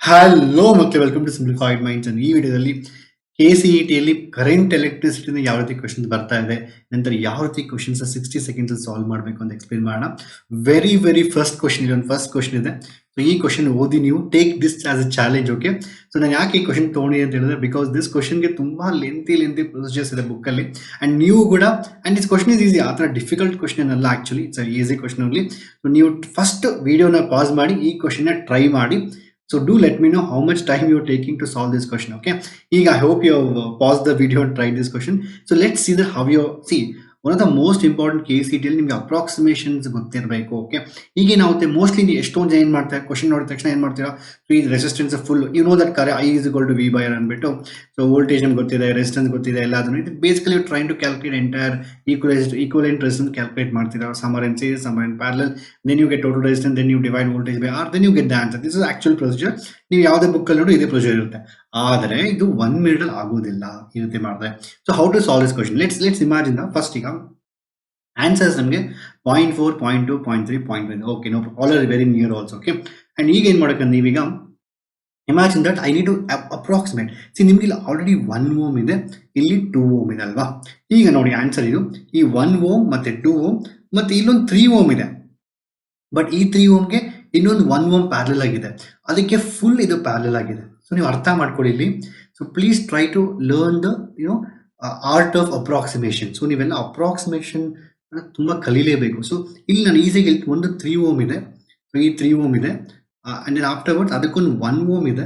Hello ಮಕ್ಕಳೇ, welcome to simplified minds. ಈ ವಿಡಿಯೋದಲ್ಲಿ KCETಯಲ್ಲಿ ಕರೆಂಟ್ ಎಲೆಕ್ಟ್ರಿಸಿಟಿಯಿಂದ ಯಾವ ರೀತಿ ಕ್ವಶನ್ಸ್ ಬರ್ತಾ ಇದೆ, ನಂತರ ಯಾವ ರೀತಿ ಕ್ವಶನ್ಸ್ 60 ಸೆಕೆಂಡ್ಸ್ ಸಾಲ್ವ್ ಮಾಡಬೇಕು ಅಂತ ಎಕ್ಸ್ಪ್ಲೇನ್ ಮಾಡೋಣ. ವೆರಿ ಫಸ್ಟ್ ಕ್ವಶನ್ ಇದೆ, ಒಂದು ಫಸ್ಟ್ ಕ್ವಶನ್ ಇದೆ. ಸೊ ಈ ಕ್ವಶನ್ ಓದಿ ನೀವು take this as a challenge. Okay, so ನಾನು ಯಾಕೆ ಈ ಕ್ವಶನ್ ತೊಗೊಂಡಿ ಅಂತ ಹೇಳಿದ್ರೆ, ಬಿಕಾಸ್ ದಿಸ್ ಕ್ವಶನ್ಗೆ ತುಂಬಾ ಲೆಂತಿ ಪ್ರೊಸೀಜರ್ಸ್ ಇದೆ ಬುಕ್ಕಲ್ಲಿ. ಅಂಡ್ ನೀವು ಕೂಡ, and this question is easy, ಆ ಥರ ಡಿಫಿಕಲ್ಟ್ ಕ್ವಶನ್ ಅಲ್ಲ actually, it's easy question only. So ನೀವು ಫಸ್ಟ್ ವಿಡಿಯೋನ ಪಾಸ್ ಮಾಡಿ ಈ ಕ್ವಶನ್ ಟ್ರೈ ಮಾಡಿ. So do let me know how much time you're taking to solve this question. Okay, I hope you have paused the video and tried this question. So let's see how you see. One of the most important KCET ನಿಮಗೆ ಅಪ್ರಾಕ್ಸಿಮೇಷನ್ಸ್ ಗೊತ್ತಿರಬೇಕು. Okay, ಈಗ ಏನಾಗುತ್ತೆ, mostly ನೀವು ಎಷ್ಟೊಂದು ಜನ ಏನು ಮಾಡ್ತಾರೆ, question ನೋಡಿದ ತಕ್ಷಣ ಏನು ಮಾಡ್ತೀರಾ, ಸೊ ಈ resistance full you know that ಕರೆ I is equal to V by R ಅಂದ್ಬಿಟ್ಟು, ಸೊ ವೋಲ್ಟೇಜ್ ನಮ್ಗೆ ಗೊತ್ತಿದೆ, ರೆಸಿಸ್ಟೆನ್ಸ್ ಗೊತ್ತಿದೆ, ಎಲ್ಲದನ್ನು ಇದು basically trying to calculate entire equivalent resistance calculate ಮಾಡ್ತೀರಾ. Some are in series, some are in parallel, then you get total resistance, then you divide voltage by R, then you get the answer. This is actual procedure. ನೀವು ಯಾವುದೇ ಬುಕ್ಕಲ್ಲಿ ನೋಡಿ ಇದೇ procedure ಇರುತ್ತೆ. ಆದರೆ ಇದು 1 minute ಅಲ್ಲಿ ಆಗೋದಿಲ್ಲ ಈ ರೀತಿ ಮಾಡಿದ್ರೆ. So how to solve this question, let's imagine. First ಈಗ ಆನ್ಸರ್ಸ್ ನಮಗೆ 0.4, 0.2, 0.3, 0.1. Okay, no, all are very near also. Okay, and ಈಗ ಏನು ಮಾಡಬೇಕಂದ್ರೆ ನೀವೀಗ imagine that I need to approximate. See, ನಿಮ್ಗೆ ಇಲ್ಲಿ ಆಲ್ರೆಡಿ 1 ohm ಇದೆ, ಇಲ್ಲಿ 2 ohm ಇದೆ ಅಲ್ವಾ. ಈಗ ನೋಡಿ ಆನ್ಸರ್ ಇದು, ಈ 1 ohm ಮತ್ತೆ 2 ohm ಮತ್ತೆ ಇಲ್ಲೊಂದು 3 ohm ಇದೆ. ಬಟ್ ಈ 3 ohmಗೆ ಇನ್ನೊಂದು 1 ohm ಪ್ಯಾರಲಲ್ ಆಗಿದೆ, ಅದಕ್ಕೆ ಫುಲ್ ಇದು ಪ್ಯಾರಲಲ್ ಆಗಿದೆ. ಸೊ ನೀವು ಅರ್ಥ ಮಾಡ್ಕೊಳ್ಳಿ ಇಲ್ಲಿ. So please try to learn the art of approximation. So ನೀವೆಲ್ಲ ಅಪ್ರಾಕ್ಸಿಮೇಷನ್ ತುಂಬಾ ಕಲೀಲೇಬೇಕು. ಸೊ ಇಲ್ಲಿ ನಾನು ಈಸಿಯಾಗಿ ಒಂದು 3 ohm ಇದೆ, ಸೊ ಈ 3 ohm ಇದೆ, and then afterwards ಅದಕ್ಕೊಂದು 1 ohm ಇದೆ,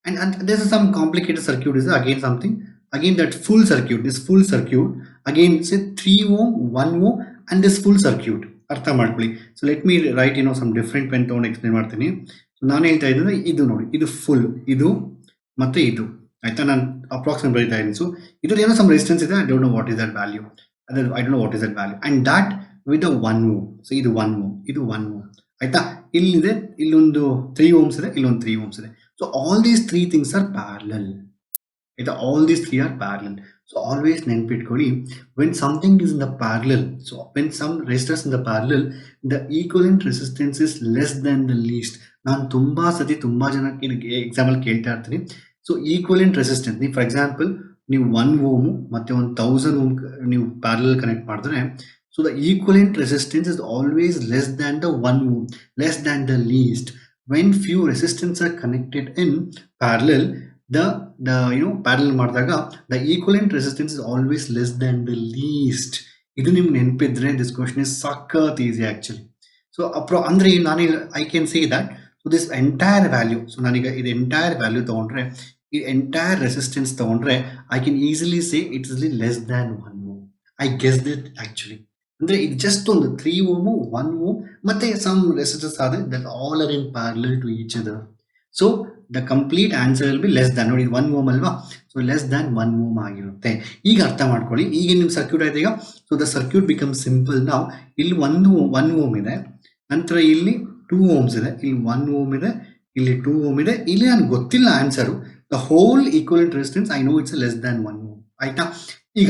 and there's some complicated circuit is again that full circuit, this full circuit again say 3 ohm, 1 ohm and this full circuit. ಅರ್ಥ ಮಾಡ್ಕೊಳ್ಳಿ. So let me right some different pen ತಗೊಂಡು explain ಮಾಡ್ತೀನಿ. So ನಾನು ಹೇಳ್ತಾ ಇದ್ದರೆ ಇದು ನೋಡಿ, ಇದು ಫುಲ್, ಇದು ಮತ್ತೆ ಇದು, ಆಯ್ತಾ. ನಾನು ಅಪ್ರಾಕ್ಸಿಮೇಟ್ ಬರೀತಾ ಇದ್ದೀನಿ. ಸೊ ಇದ್ರಲ್ಲಿ ಏನೋ ಸಮ್ ರೆಸಿಸ್ಟೆನ್ಸ್ ಇದೆ, I don't know what is that value, and that with the 1 ohm. So ಇದು 1 ohm, ಇದು 1 ohm, ಆಯ್ತಾ. ಇಲ್ಲಿದೆ, ಇಲ್ಲೊಂದು 3 ohms ಇದೆ, ಇಲ್ಲೊಂದು 3 ohms ಇದೆ. So all these 3 things are parallel, ಆಯ್ತಾ. All these 3 are parallel. So always ನೆನ್ಪಿಟ್ಕೊಳ್ಳಿ, when something is in the parallel, so when some resistors in the parallel, the equivalent resistance is less than the least. ನಾನು ತುಂಬಾ ಸತಿ ತುಂಬಾ ಜನ example ಕೇಳ್ತಾ ಇರ್ತೀನಿ. So equivalent resistance, ನೀವು for example ನೀವು 1 ohm ಮತ್ತೆ 1000 ohm ನೀವು ಪ್ಯಾರಲಲ್ ಕನೆಕ್ಟ್ ಮಾಡಿದ್ರೆ, so the equivalent resistance is always less than the 1 ohm, less than the least. When few resistance are connected in parallel, the parallel ಮಾಡಿದಾಗ the equivalent resistance is always less than the least. ಇದು ನಿಮ್ಗೆ ನೆನಪಿದ್ರೆ this question is ಸಖತ್ easy actually. So ಅಂದ್ರೆ ನಾನು I can say that, so this entire value, so ನಾನೀಗ ಇದು entire value ತಗೊಂಡ್ರೆ, ಈ ಎಂಟೈರ್ ರೆಸಿಸ್ಟೆನ್ಸ್ ತಗೊಂಡ್ರೆ, I can easily say it is less than 1 ohm. I guessed it actually. ಅಂದ್ರೆ ಇದು ಜಸ್ಟ್ ಒಂದು 3 ohm, 1 ohm ಮತ್ತೆ ಸಮ್ ರೆಸಿಸ್ಟರ್ಸ್ ಆದ್ರೆ that all are in parallel to each other. So the complete answer will be less than, ನೋಡಿ 1 ohm ಅಲ್ವಾ, so less than 1 ohm ಆಗಿರುತ್ತೆ. ಈಗ ಅರ್ಥ ಮಾಡ್ಕೊಳ್ಳಿ, ಈಗ ನಿಮ್ಮ ಸರ್ಕ್ಯೂಟ್ ಆಯ್ತು ಈಗ. So the circuit become simple ನಾವು. ಇಲ್ಲಿ 1 ohm ಇದೆ, ನಂತರ ಇಲ್ಲಿ 2 ohms ಇದೆ, ಇಲ್ಲಿ 1 ohm ಇದೆ, ಇಲ್ಲಿ 2 ohm ಇದೆ, ಇಲ್ಲಿ ನನಗೆ ಗೊತ್ತಿಲ್ಲ answer. The whole equivalent resistance I know it's less than 1 ohm, ಆಯ್ತಾ. ಈಗ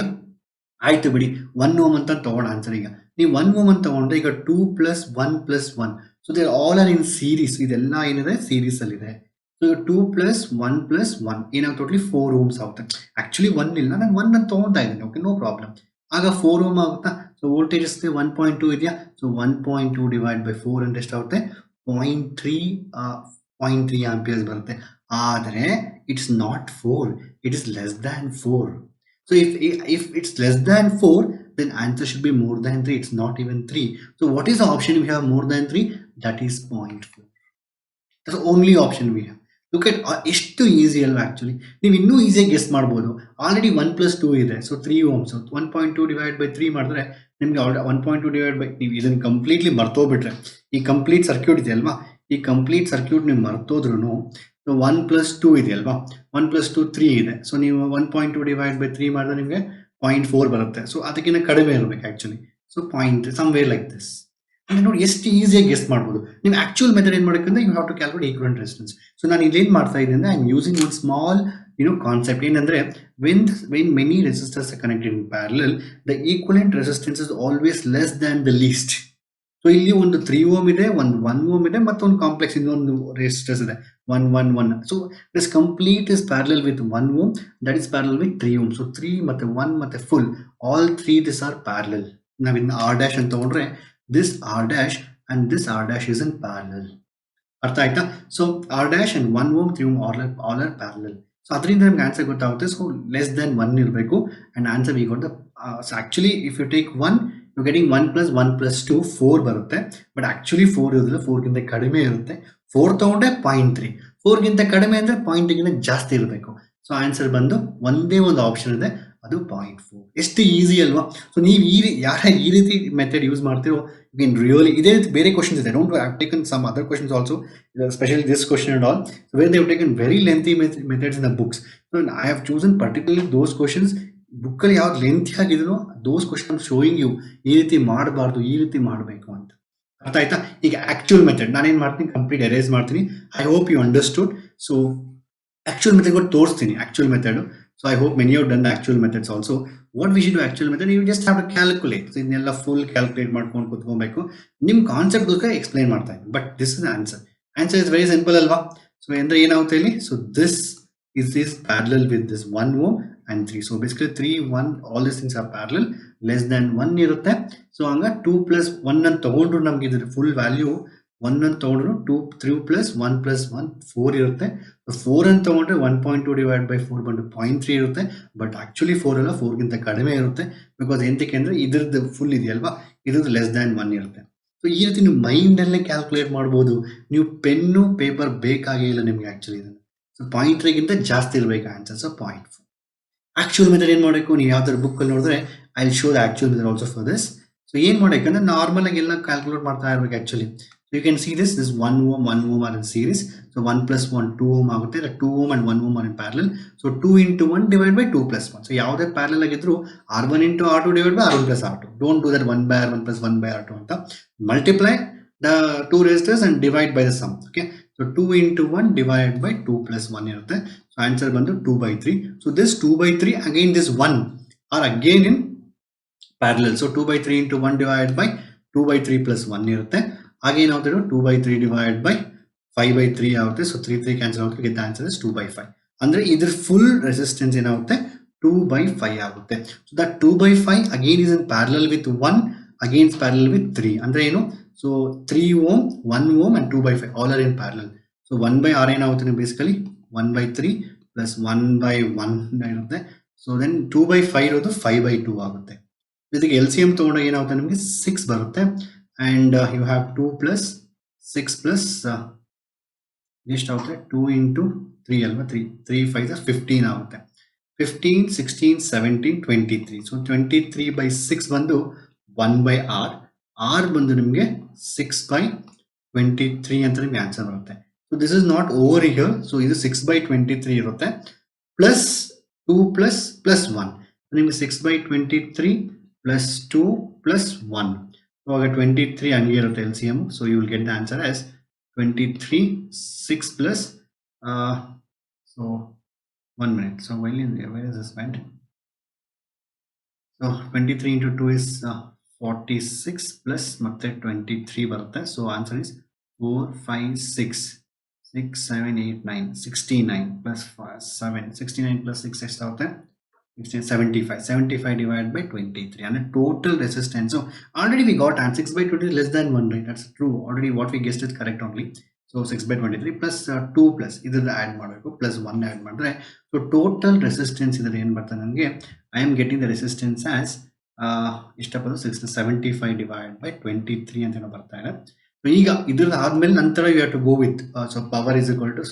ಆಯ್ತು ಬಿಡಿ, 1 ohm ಅಂತ ತಗೊಂಡು ಆನ್ಸರ್. ಈಗ ನೀವು 1 ohm ಅಂತ ತಗೊಂಡ್ರೆ, ಈಗ 2 + 1 + 1, so they all are in series. ಇದೆಲ್ಲ ಏನಿದೆ ಸೀರೀಸ್ ಅಲ್ಲಿ ಇದೆ. ಸೊ 2 + 1 + 1 ಏನಾಗುತ್ತೆ, ಟೋಟಲಿ 4 ohms ಆಗುತ್ತೆ. ಆಕ್ಚುಲಿ 1 ಇಲ್ಲ, ನಾನು 1 ಅಂತ ತಗೊಂತಾ ಇದ್ದೀನಿ. Okay, no problem. ಆಗ 4 ohm ಆಗುತ್ತಾ. ಸೊ ವೋಲ್ಟೇಜ್ 1.2 ಇದೆಯಾ, ಸೊ 1.2 ಡಿವೈಡ್ ಬೈ 4 ಅಂದ್ರೆ ಎಷ್ಟಾಗುತ್ತೆ, 0.3 ಆಂಪಿಯರ್ಸ್ ಬರುತ್ತೆ. ಆದರೆ it's not 4, it is less than 4. So if it's less than 4, then answer should be more than 3. It's not even 3. So what is the option we have more than 3? That is 0.4. That's the only option we have. Look at ಎಷ್ಟು easy ಅಲ್ವಾ actually. ನೀವು ಇನ್ನೂ ಈಸಿಯಾಗಿ guess ಮಾಡ್ಬೋದು. Already 1 + 2 ಇದೆ, so 3 ohms. 1.2 divide by 3 ಮಾಡಿದ್ರೆ ನಿಮಗೆ 1.2 divide by, ನೀವು ಇದನ್ನು ಕಂಪ್ಲೀಟ್ಲಿ ಮರ್ತೋಗ್ಬಿಟ್ರೆ, ಈ ಕಂಪ್ಲೀಟ್ ಸರ್ಕ್ಯೂಟ್ ಇದೆ ಅಲ್ವಾ, ಈ ಕಂಪ್ಲೀಟ್ ಸರ್ಕ್ಯೂಟ್ ನೀವು ಮರ್ತೋದ್ರೂ 1 + 2 ಇದೆ ಅಲ್ವಾ, 1 + 2 3 ಇದೆ. ಸೊ ನೀವು 1.2 ಡಿವೈಡ್ ಬೈ 3 ಮಾಡಿದ್ರೆ ನಿಮಗೆ 0.4 ಬರುತ್ತೆ. ಸೊ ಅದಕ್ಕಿಂತ ಕಡಿಮೆ ಇರಬೇಕು actually. So 0.3 somewhere like this. ಅಂದ್ರೆ ನೋಡಿ ಎಷ್ಟು ಈಸಿಯಾಗಿ ಗೆಸ್ ಮಾಡ್ಬೋದು. ನೀವು ಆಕ್ಚುಯಲ್ ಮೆಥಡ್ ಏನು ಮಾಡಬೇಕಂದ್ರೆ, you have to calculate equivalent resistance. So ನಾನು ಇಲ್ಲೇನು ಮಾಡ್ತಾ ಇದ್ದೀನಿ ಅಂದ್ರೆ, I am using one small concept. ಏನಂದ್ರೆ, when many resistors are connected in parallel, the equivalent resistance is always less than the least. So ಇಲ್ಲಿ ಒಂದು 3 ohm ಇದೆ, ಒಂದು 1 ohm ಇದೆ, ಮತ್ತೊಂದು ಕಾಂಪ್ಲೆಕ್ಸ್ ಇನ್ನೊಂದು ರೆಸಿಸ್ಟರ್ಸ್ ಇದೆ, 1 1 1. So this complete is parallel with 1 ohm, that is parallel with 3 ohm. So 3 ಮತ್ತೆ 1 ಮತ್ತೆ full, all three these are parallel. Now in R dash ಅಂತ ತಗೊಂಡ್ರೆ this R dash and this R dash is in parallel. ಅರ್ಥ ಆಯ್ತಾ? So R dash and 1 ohm 3 ohm all are parallel. So ಅದರಿಂದ ನಮ್ಗೆ answer ಗೊತ್ತಾಗುತ್ತೆ. So less than 1 ಇರಬೇಕು and answer we got the so actually if you take 1 you getting 1 + 1 + 2 4 ಬರುತ್ತೆ. But actually 4 ಇರೋದಿಲ್ಲ, 4 ಗಿಂತ ಕಡಿಮೆ ಇರುತ್ತೆ. 4 ತಗೊಂಡ್ರೆ 0.3, 4 ಗಿಂತ ಕಡಿಮೆ ಅಂದ್ರೆ 0.3 ಜಾಸ್ತಿ ಇರಬೇಕು. ಸೊ ಆನ್ಸರ್ ಬಂದು ಒಂದೇ ಒಂದು ಆಪ್ಷನ್ ಇದೆ, ಅದು 0.4. ಎಷ್ಟು ಈಸಿ ಅಲ್ವಾ? ಸೊ ನೀವು ಯಾರ ಈ ರೀತಿ ಮೆಥಡ್ ಯೂಸ್ ಮಾಡ್ತಿರೋ again really ಇದೇ ರೀತಿ ಬೇರೆ ಕ್ವಶನ್ಸ್ ಇದೆ. Don't I've taken some other questions also, especially this question and all, so where they have taken very lengthy methods in the books. So I have chosen particularly those questions book ಅಲ್ಲಿ ಯಾವ್ದು lengthy ಆಗಿದ್ರು those questions showing you ಈ ರೀತಿ ಮಾಡಬಾರ್ದು, ಈ ರೀತಿ ಮಾಡಬೇಕು ಅಂತ. ಅರ್ಥ ಆಯ್ತಾ? ಈಗ ಆಕ್ಚುಯಲ್ ಮೆಥಡ್ ನಾನೇನ್ ಮಾಡ್ತೀನಿ, ಕಂಪ್ಲೀಟ್ ಎರೇಸ್ ಮಾಡ್ತೀನಿ. I hope you understood. So actual method ಕೂಡ ತೋರಿಸ್ತೀನಿ, actual method. So I hope many have done the actual methods also. What we should do actual method, you just have to calculate. So ಇದನ್ನೆಲ್ಲ full calculate ಮಾಡ್ಕೊಂಡು ಕೂತ್ಕೊಬೇಕು. ನಿಮ್ಮ concept ಗೋಸ್ಕರ explain ಮಾಡ್ತಾ ಇದ್ದೀನಿ. But this is answer. Answer is very simple ಅಲ್ವಾ? So ಅಂದ್ರೆ ಏನಾಗುತ್ತೆ ಇಲ್ಲಿ? So this is parallel with this 1 ohm and 3. So basically 3 1 all these things are parallel, less than 1 ಇರುತ್ತೆ. ಸೊ ಹಂಗ 2 + 1 ಅಂತ ತಗೊಂಡ್ರು ನಮ್ಗೆ ಇದ್ರ ಫುಲ್ ವ್ಯಾಲ್ಯೂ 1 ಅಂತ ತಗೊಂಡ್ರು 2 3 + 1 + 1 4 ಇರುತ್ತೆ. 4 ಅಂತ ತಗೊಂಡ್ರೆ 1.2 / 4 ಬಂದು 0.3 ಇರುತ್ತೆ. ಬಟ್ ಆಕ್ಚುಲಿ 4 ಅಲ್ಲ, 4 ಗಿಂತ ಕಡಿಮೆ ಇರುತ್ತೆ. ಬಿಕಾಸ್ ಎಂತಕ್ಕೆ ಅಂದ್ರೆ ಇದ್ರದ್ದು ಫುಲ್ ಇದೆಯಲ್ವಾ, ಇದ್ರದ್ದು ಲೆಸ್ ದ್ಯಾನ್ 1 ಇರುತ್ತೆ. ಸೊ ಈ ರೀತಿ ನೀವು ಮೈಂಡ್ ಅಲ್ಲೇ ಕ್ಯಾಲ್ಕುಲೇಟ್ ಮಾಡ್ಬೋದು. ನೀವು ಪೆನ್ನು ಪೇಪರ್ ಬೇಕಾಗೇ ಇಲ್ಲ ನಿಮ್ಗೆ ಆಕ್ಚುಲಿ ಇದನ್ನು. ಸೊ 0.3 ಗಿಂತ ಜಾಸ್ತಿ ಇರಬೇಕು ಆನ್ಸರ್. ಸೊ 0.4. ಆಕ್ಚುಯಲ್ ಮೆಥಡ್ ಏನ್ ಮಾಡಬೇಕು, ನೀವು ಯಾವ್ದಾದ್ರು ಬುಕ್ ಅಲ್ಲಿ ನೋಡಿದ್ರೆ I will show the actual method also for this. So ಏನ್ ಮಾಡಬೇಕಂದ್ರೆ ನಾರ್ಮಲ್ ಆಗಿ ಎಲ್ಲ ಕ್ಯಾಲ್ಕುಲೇಟ್ ಮಾಡ್ತಾ ಇರ್ಬೇಕು actually. You can see this 1 ohm 1 ohm are in series. So 1 + 1 2 ohm ಆಗುತ್ತೆ. 2 ohm and 1 ohm are in parallel. So 2 × 1 / 2 + 1. So ಯಾವುದೇ parallel ಆಗಿದ್ರು R1 × R2 / R1 + R2. Don't do that 1 / R1 + 1 / R2 ಅಂತ. Multiply the two resistors and divide by the sum. Okay. So 2 × 1 / 2 + 1 ಇರುತ್ತೆ. So answer ಬಂದು 2/3. So this 2/3 again this 1 are again in parallel. So 2/3 × 1 / 2/3 + 1 ಇರುತ್ತೆ. Again out there 2/3 / 5/3 ಆಗುತ್ತೆ. So 3 3 cancel ಆಗುತ್ತೆ. Get answer is 2/5. ಅಂದ್ರೆ ಇದ್ರ full resistance ಏನಾಗುತ್ತೆ, 2/5 ಆಗುತ್ತೆ. So that 2/5 again is in parallel with 1 against parallel with 3. ಅಂದ್ರೆ ಏನು, so 3 ohm 1 ohm and 2/5 all are in parallel. So 1/R ಏನಾಗುತ್ತೆ ಬೇಸಿಕಲಿ 1/3 + 1/1 ಇರುತ್ತೆ. ಸೊ ದೆನ್ 2/5 ಇರೋದು 5/2 ಆಗುತ್ತೆ. ಇದಕ್ಕೆ LCM ತಗೊಂಡಾಗ ಏನಾಗುತ್ತೆ ನಿಮಗೆ 6 ಬರುತ್ತೆ. And you have 2 + 6 + ಎಷ್ಟು ಆಗುತ್ತೆ 2 × 3 ಅಲ್ವಾ, 3 5 15 ಆಗುತ್ತೆ. 15 16 17 23. ಸೊ 23/6 ಬಂದು 1/R. R ಬಂದು ನಿಮಗೆ 6/23 ಅಂತ ನಿಮ್ಗೆ ಆನ್ಸರ್ ಬರುತ್ತೆ. So this is not over here. So ಇದು 6/23 ಇರುತ್ತೆ ಪ್ಲಸ್ 2 + 1. ನಿಮಗೆ 6/23 + 2 + 1. ಇವಾಗ 23 ಹಂಗೆ ಇರುತ್ತೆ LCM. So you will get the answer as 23 6 plus so 1 minute. So where is this went? So 23 × 2 is 46 plus ಮತ್ತೆ 23 ಬರುತ್ತೆ. So answer is 4 5 6 6 7 8 9 69 plus 7 69 plus 6 ಎಷ್ಟಾಗುತ್ತೆ 75 divided by 23 and the total resistance. So already we got and 6/23 less than 1, right? That's true. Already what we guessed is correct only. So 6/23 plus 2 plus either the add ಮಾಡಬೇಕು plus 1 add ಮಾಡಿದ್ರೆ so total resistance ಇದರ ಏನು ಬರ್ತದೆ ನನಗೆ I am getting the resistance as ಇಷ್ಟಪಟ್ಟು 675 divided by 23 ಅಂತ ಏನೋ ಬರ್ತಾ ಇದೆ. So ಈಗ ಇದರ ಆದ್ಮೇಲೆ ನಂತರ you have to go with so power is equal to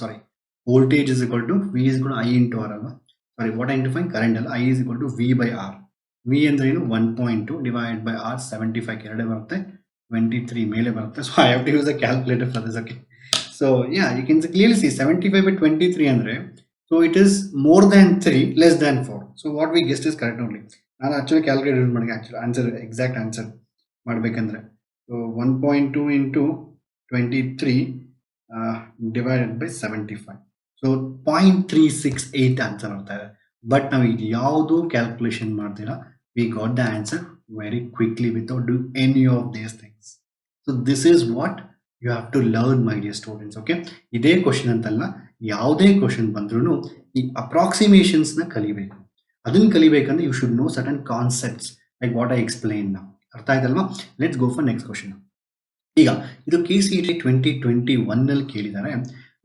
voltage is equal to V is equal to I into R ಅಲ್ವಾ. Sorry, what I need to find current ಅಲ್ಲ, I is equal to V by R. V ಅಂದ್ರೆ ಏನು 1.2 divided by R 75 ಕೆರಡೆ ಬರುತ್ತೆ 23 ಮೇಲೆ ಬರುತ್ತೆ. So I have to use a calculator for this. Okay, so yeah, you can clearly see 75 by 23 andre, so it is more than 3 less than 4. So what we guessed is correct only. ನಾನು actually calculate ಮಾಡಿ actually answer exact answer ಮಾಡಬೇಕಂದ್ರೆ so 1.2 into 23 divided by 75. So 0.368 answer ಬರ್ತಾ ಇದೆ. But ನಾವು ಇದು ಯಾವುದು calculation ಮಾಡ್ತೀರಾ we got the answer very quickly without doing any of these things. So this is what you have to learn my dear students. Okay, ಇದೇ question ಅಂತಲ್ಲ, ಯಾವುದೇ question ಬಂದ್ರೂ ಈ ಅಪ್ರಾಕ್ಸಿಮೇಷನ್ಸ್ನ ಕಲಿಬೇಕು. ಅದನ್ನು ಕಲಿಬೇಕಂದ್ರೆ you should know certain concepts like what I explain. ಅರ್ಥ ಆಯ್ತಲ್ವಾ? Let's go for next question. ಈಗ ಇದು KCET 2021 ಕೇಳಿದ್ದಾರೆ.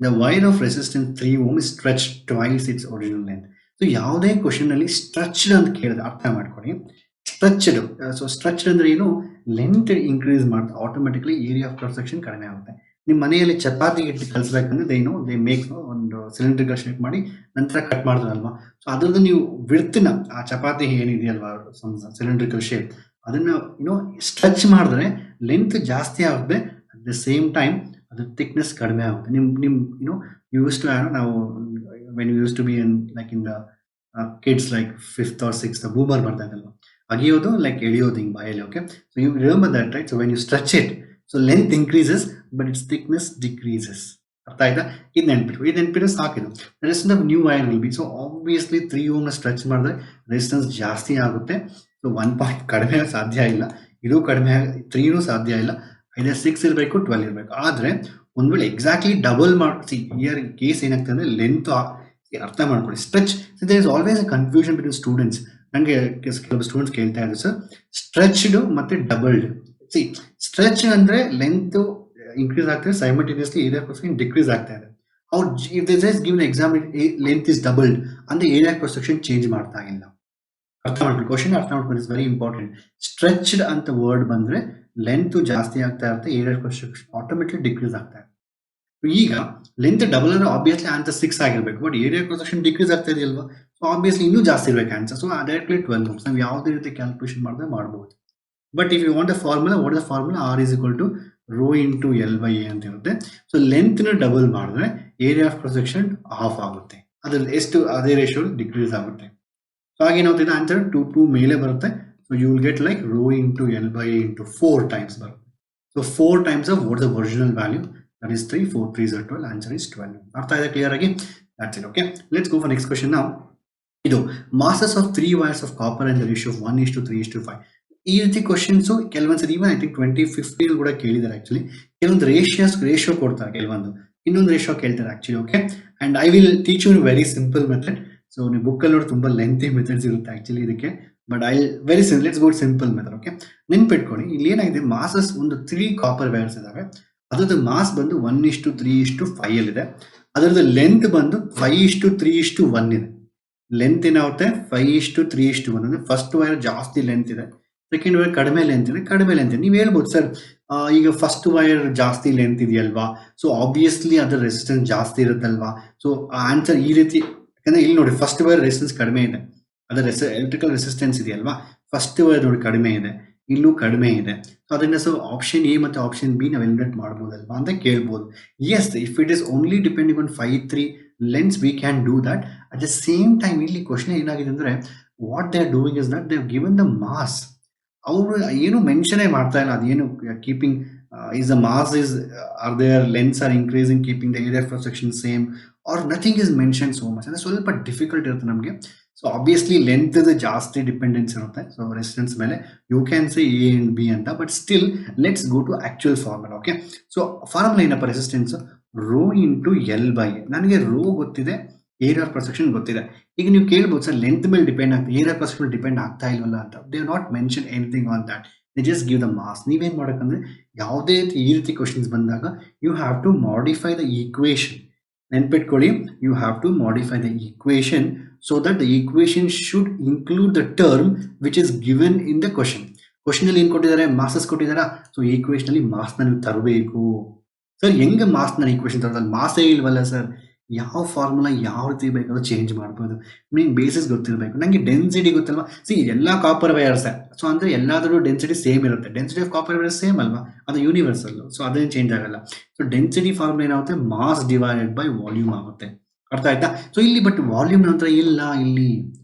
The wire of resistance 3 ohm is stretched twice its original length. So ಯಾವುದೇ ಕ್ವಶನ್ ಅಲ್ಲಿ ಸ್ಟ್ರೆಚ್ಡ್ ಅಂತ ಕೇಳಿದ್ರೆ ಅರ್ಥ ಮಾಡ್ಕೊಳ್ಳಿ. ಸ್ಟ್ರೆಚ್ಡ್, ಸೊ ಸ್ಟ್ರೆಚ್ಡ್ ಅಂದ್ರೆ ಏನು? ಲೆಂತ್ ಇನ್ಕ್ರೀಸ್ ಮಾಡ್ತಾ automatically area of cross section ಕಡಿಮೆ ಆಗುತ್ತೆ. ನಿಮ್ಮ ಮನೆಯಲ್ಲಿ ಚಪಾತಿ ಹಿಟ್ಟು ಕಲಿಸ್ಬೇಕಂದ್ರೆ ದೇ ಮೇಕ್ ಒಂದು ಸಿಲಿಂಡ್ರಿಕಲ್ ಶೇಪ್ ಮಾಡಿ ನಂತರ ಕಟ್ ಮಾಡ್ತಾರಲ್ವಾ, ಸೊ ಅದ್ರದ್ದು ನೀವು ವಿಡ್ತ್ನ, ಆ ಚಪಾತಿ ಏನಿದೆಯಲ್ವಾ ಸಿಲಿಂಡ್ರಿಕಲ್ ಶೇಪ್, ಅದನ್ನ ಸ್ಟ್ರೆಚ್ ಮಾಡಿದ್ರೆ ಲೆಂತ್ ಜಾಸ್ತಿ ಆಗುತ್ತೆ, ಅಟ್ ದ ಸೇಮ್ ಟೈಮ್ ಅದ್ರ ಥಿಕ್ನೆಸ್ ಕಡಿಮೆ ಆಗುತ್ತೆ. ಯೂಸ್ ಟು ನಾವು when you use to be in like in the kids like 5th or 6th Boomer ಬರ್ತಾ ಇದ್ದಲ್ವ, ಅಗಿಯೋದು ಲೈಕ್ ಎಳಿಯೋದು ಹಿಂಗೆ ಬಾಯಲ್ಲಿ. Okay, so you remember that, right? So when you stretch it, so length increases but its thickness decreases. ಅರ್ಥ ಆಯ್ತಾ? ಇದು ನೆನ್ಪಿಟ್ಟು ಸಾಕಿದು. Resistance of new wire will be, so obviously 3 ohm stretch ಮಾಡಿದ್ರೆ ರೆಸಿಸ್ಟೆನ್ಸ್ ಜಾಸ್ತಿ ಆಗುತ್ತೆ. ಸೊ 1 point ಕಡಿಮೆ ಸಾಧ್ಯ ಇಲ್ಲ, ಇದು ಕಡಿಮೆ 3 ಸಾಧ್ಯ ಇಲ್ಲ, ಐದರ್ 6 ಇರಬೇಕು 12 ಇರಬೇಕು. ಆದರೆ ಒಂದ್ ವೇಳೆ ಎಕ್ಸಾಕ್ಟ್ಲಿ ಡಬಲ್ ಮಾಡಿ ಇಯರ್ ಕೇಸ್ ಏನಾಗ್ತದೆ ಅಂದ್ರೆ ಲೆಂತ್ ಅರ್ಥ ಮಾಡ್ಕೊಳ್ಳಿ. Stretch, there is always a confusion between students. ನನಗೆ ಕೆಲವು ಸ್ಟೂಡೆಂಟ್ಸ್ ಕೇಳ್ತಾ ಇದ್ರು, ಸರ್ ಸ್ಟ್ರೆಚ್ಡ್ ಮತ್ತೆ ಡಬಲ್ಡ್. ಸ್ಟ್ರೆಚ್ ಅಂದ್ರೆ ಲೆಂತ್ ಇನ್ಕ್ರೀಸ್ ಆಗ್ತದೆ, simultaneously area cross section decrease ಆಗ್ತಾ ಇದೆ. ಅವ್ರು if they just give exam length is doubled ಅಂದ್ರೆ ಏರಿಯಾ ಕ್ರಾಸ್ ಸೆಕ್ಷನ್ ಚೇಂಜ್ ಮಾಡ್ತಾ ಇಲ್ಲ. ಅರ್ಥ ಮಾಡ್ಕೊಳ್ಳಿ, ಕ್ವಶನ್ ಅರ್ಥ ಮಾಡ್ಕೊಳ್ಳಿ, ಇಸ್ ವೆರಿ ಇಂಪಾರ್ಟೆಂಟ್. ಸ್ಟ್ರೆಚ್ಡ್ ಅಂತ ವರ್ಡ್ ಬಂದ್ರೆ ಲೆಂತ್ ಜಾಸ್ತಿ ಆಗ್ತಾ ಇರುತ್ತೆ, area cross section automatic decrease ಆಗ್ತಾ ಇದೆ. ಈಗ ಲೆಂತ್ ಡಬಲ್ ಅಂದ್ರೆ ಆಬ್ವಿಯಸ್ಲಿ ಆನ್ಸರ್ 6 ಆಗಿರ್ಬೇಕು, but area cross section decrease ಆಗ್ತಾ ಇದೆಯಲ್ವಾ, ಸೊ ಆಬ್ವಿಯಸ್ಲಿ ಇನ್ನೂ ಜಾಸ್ತಿ ಇರಬೇಕು ಆನ್ಸರ್. ಸೊ ಡೈರೆಕ್ಟ್ಲಿ 12 ohms ನಾವು ಯಾವುದೇ ರೀತಿ ಕ್ಯಾಲ್ಕುಲೇಷನ್ ಮಾಡಿದ್ರೆ ಮಾಡಬಹುದು. But if you want a formula, what is the formula? R is equal to rho into L/A ಅಂತ ಇರುತ್ತೆ. ಸೊ ಲೆಂತ್ ನ ಡಬಲ್ ಮಾಡಿದ್ರೆ area of cross section half ಆಗುತ್ತೆ, ಅದ್ರಲ್ಲಿ ಎಷ್ಟು ಅದೇ ರೇಷಿಯೋ ಡಿಕ್ರೀಸ್ ಆಗುತ್ತೆ. ಸೊ ಹಾಗೇನಾಗ್ತಿದೆ ಆನ್ಸರ್ 2 ಮೇಲೆ ಬರುತ್ತೆ. So you will get like rho into L/A into 4 times ಬರುತ್ತೆ. So 4 times of what is the original value, that is 3, 4 3s are 12, answer is 12. ಅರ್ಥ ಆಯ್ತಾ ಕ್ಲಿಯರ್ ಆಗಿ? That's it. Okay, let's go for next question now. ಇದು masses of 3 wires of copper and the ratio of 1:3:5. ಈ ರೀತಿ questions ಕೆಲವೊಂದ್ಸರಿ even I think 2015 ಕೂಡ ಕೇಳಿದ್ದಾರೆ. Actually ಕೆಲವೊಂದು ratio ಕೊಡ್ತಾರೆ, ಕೆಲವೊಂದು ಇನ್ನೊಂದು ರೇಷಿಯೋ ಕೇಳ್ತಾರೆ actually. Okay, and I will teach you very simple method. So ನೀವು ಬುಕ್ಕಲ್ಲಿ ನೋಡಿ ತುಂಬಾ ಲೆಂತಿ ಮೆಥಡ್ಸ್ ಇರುತ್ತೆ ಆಕ್ಚುಲಿ ಇದಕ್ಕೆ, but I very simple, let's go simple method. Okay, ನೆನ್ಪಿಟ್ಕೊಳ್ಳಿ, ಇಲ್ಲಿ ಏನಾಗಿದೆ, ಮಾಸಸ್ ಒಂದು 3 ಕಾಪರ್ ವೈರ್ಸ್ ಇದಾವೆ, ಅದ್ರದ್ದು ಮಾಸ್ ಬಂದು 1:3:5 ಇದೆ, ಅದರದ್ದು ಲೆಂತ್ ಬಂದು 5:3:1 ಇದೆ. ಲೆಂತ್ ಏನಾಗುತ್ತೆ 5:3:1 ಅಂದ್ರೆ ಫಸ್ಟ್ ವೈರ್ ಜಾಸ್ತಿ ಲೆಂತ್ ಇದೆ, ಸೆಕೆಂಡ್ ವೈರ್ ಕಡಿಮೆ ಲೆಂತ್ ಇದೆ, ಕಡಿಮೆ ಲೆಂತ್ ಇದೆ. ನೀವು ಹೇಳ್ಬೋದು, ಸರ್ ಈಗ ಫಸ್ಟ್ ವೈರ್ ಜಾಸ್ತಿ ಲೆಂತ್ ಇದೆಯಲ್ವಾ, ಸೊ ಆಬ್ವಿಯಸ್ಲಿ ಅದರ ರೆಸಿಸ್ಟೆನ್ಸ್ ಜಾಸ್ತಿ ಇರುತ್ತಲ್ವಾ. ಸೊ ಆನ್ಸರ್ ಈ ರೀತಿ, ಯಾಕಂದ್ರೆ ಇಲ್ಲಿ ನೋಡಿ ಫಸ್ಟ್ ವೈರ್ ರೆಸಿಸ್ಟೆನ್ಸ್ ಕಡಿಮೆ ಇದೆ, ಅದರ ಎಲೆಕ್ಟ್ರಿಕಲ್ ರೆಸಿಸ್ಟೆನ್ಸ್ ಇದೆಯಲ್ವಾ, ಫಸ್ಟ್ ವೈರ್ ನೋಡಿ ಕಡಿಮೆ ಇದೆ, ಇಲ್ಲೂ ಕಡಿಮೆ ಇದೆ. ಸೊ ಅದನ್ನ ಸೊ ಆಪ್ಷನ್ ಎ ಮತ್ತು ಆಪ್ಷನ್ ಬಿ ನಾವು ಎಲಿಮಿನೇಟ್ ಮಾಡ್ಬೋದಲ್ವಾ ಅಂತ ಕೇಳ್ಬೋದು. Yes, if it is only depending on 5-3 lengths we can do that. At the same time ಇಲ್ಲಿ ಕ್ವಶನ್ ಏನಾಗಿದೆ ಅಂದ್ರೆ, what they are doing is that they have given the mass. ಅವರು ಏನು mention ಮಾಡ್ತಾ ಇಲ್ಲ, ಅದೇನು keeping is the mass is are their lengths are increasing keeping the area cross section same or nothing is mentioned so much. ಅಂದ್ರೆ ಸ್ವಲ್ಪ difficult ಇರುತ್ತೆ ನಮಗೆ. So obviously length ಜಾಸ್ತಿ ಡಿಪೆಂಡೆನ್ಸ್ ಇರುತ್ತೆ, ಸೊ ರೆಸಿಸ್ಟೆನ್ಸ್ ಮೇಲೆ you can say A and B ಅಂತ, but still let's go to actual formula. Okay, so formula ಏನಪ್ಪ, resistance rho into L/A. ನನಗೆ ರೋ ಗೊತ್ತಿದೆ, ಏರಿಯಾ ಕ್ರಾಸ್ ಸೆಕ್ಷನ್ ಗೊತ್ತಿದೆ. ಈಗ ನೀವು ಕೇಳ್ಬೋದು, ಸರ್ ಲೆಂತ್ ಮೇಲೆ ಡಿಪೆಂಡ್ ಆಗ್ತದೆ, ಏರಿಯಾ ಕ್ರಾಸ್ ಸೆಕ್ಷನ್ ಡಿಪೆಂಡ್ ಆಗ್ತಾ ಇಲ್ವಲ್ಲ ಅಂತ. They are not mention anything on that, they just give the mass. ನೀವೇನ್ ಮಾಡಬೇಕಂದ್ರೆ, ಯಾವುದೇ ಈ ರೀತಿ ಕ್ವಶನ್ಸ್ ಬಂದಾಗ you have to modify the equation. ನೆನ್ಪಿಟ್ಕೊಳ್ಳಿ, you have to modify the equation so that the equation should include the term which is given in the question. Question ಅಲ್ಲಿ ಏನ್ ಕೊಟ್ಟಿದ್ದಾರೆ, ಮಾಸಸ್ ಕೊಟ್ಟಿದಾರಾ, ಸೊ ಈಕ್ವೇಶನ್ ಅಲ್ಲಿ mass ನ ನೀವು ತರಬೇಕು. Sir ಹೆಂಗೆ mass ನ ಈಕ್ವೇಶನ್ ತರೋದು, ಮಾಸೇ ಇಲ್ವಲ್ಲ ಸರ್. ಯಾವ ಫಾರ್ಮುಲಾ ಯಾವ ರೀತಿ ಬೇಕಾದ್ರೂ ಚೇಂಜ್ ಮಾಡ್ಬೋದು, ನಿಮ್ಗೆ ಬೇಸಿಸ್ ಗೊತ್ತಿರಬೇಕು. ನಂಗೆ ಡೆನ್ಸಿಟಿ ಗೊತ್ತಲ್ವಾ, ಸಿ ಎಲ್ಲಾ ಕಾಪರ್ ವೈರ್ಸ್, ಸೊ ಅಂದ್ರೆ ಎಲ್ಲಾದ್ರೂ ಡೆನ್ಸಿಟಿ ಸೇಮ್ ಇರುತ್ತೆ. Density of copper wires same ಅಲ್ವಾ, ಅದು ಯೂನಿವರ್ಸಲ್, ಸೊ ಅದೇನು ಚೇಂಜ್ ಆಗಲ್ಲ. ಸೊ ಡೆನ್ಸಿಟಿ ಫಾರ್ಮುಲಾ ಏನಾಗುತ್ತೆ, ಮಾಸ್ ಡಿವೈಡೆಡ್ ಬೈ ವಾಲ್ಯೂಮ್ ಆಗುತ್ತೆ. ಅರ್ಥ ಆಯ್ತಾ? ಸೊ ಇಲ್ಲಿ ಬಟ್ ವಾಲ್ಯೂಮ್ ನಂತರ ಇಲ್ಲ, ಇಲ್ಲಿ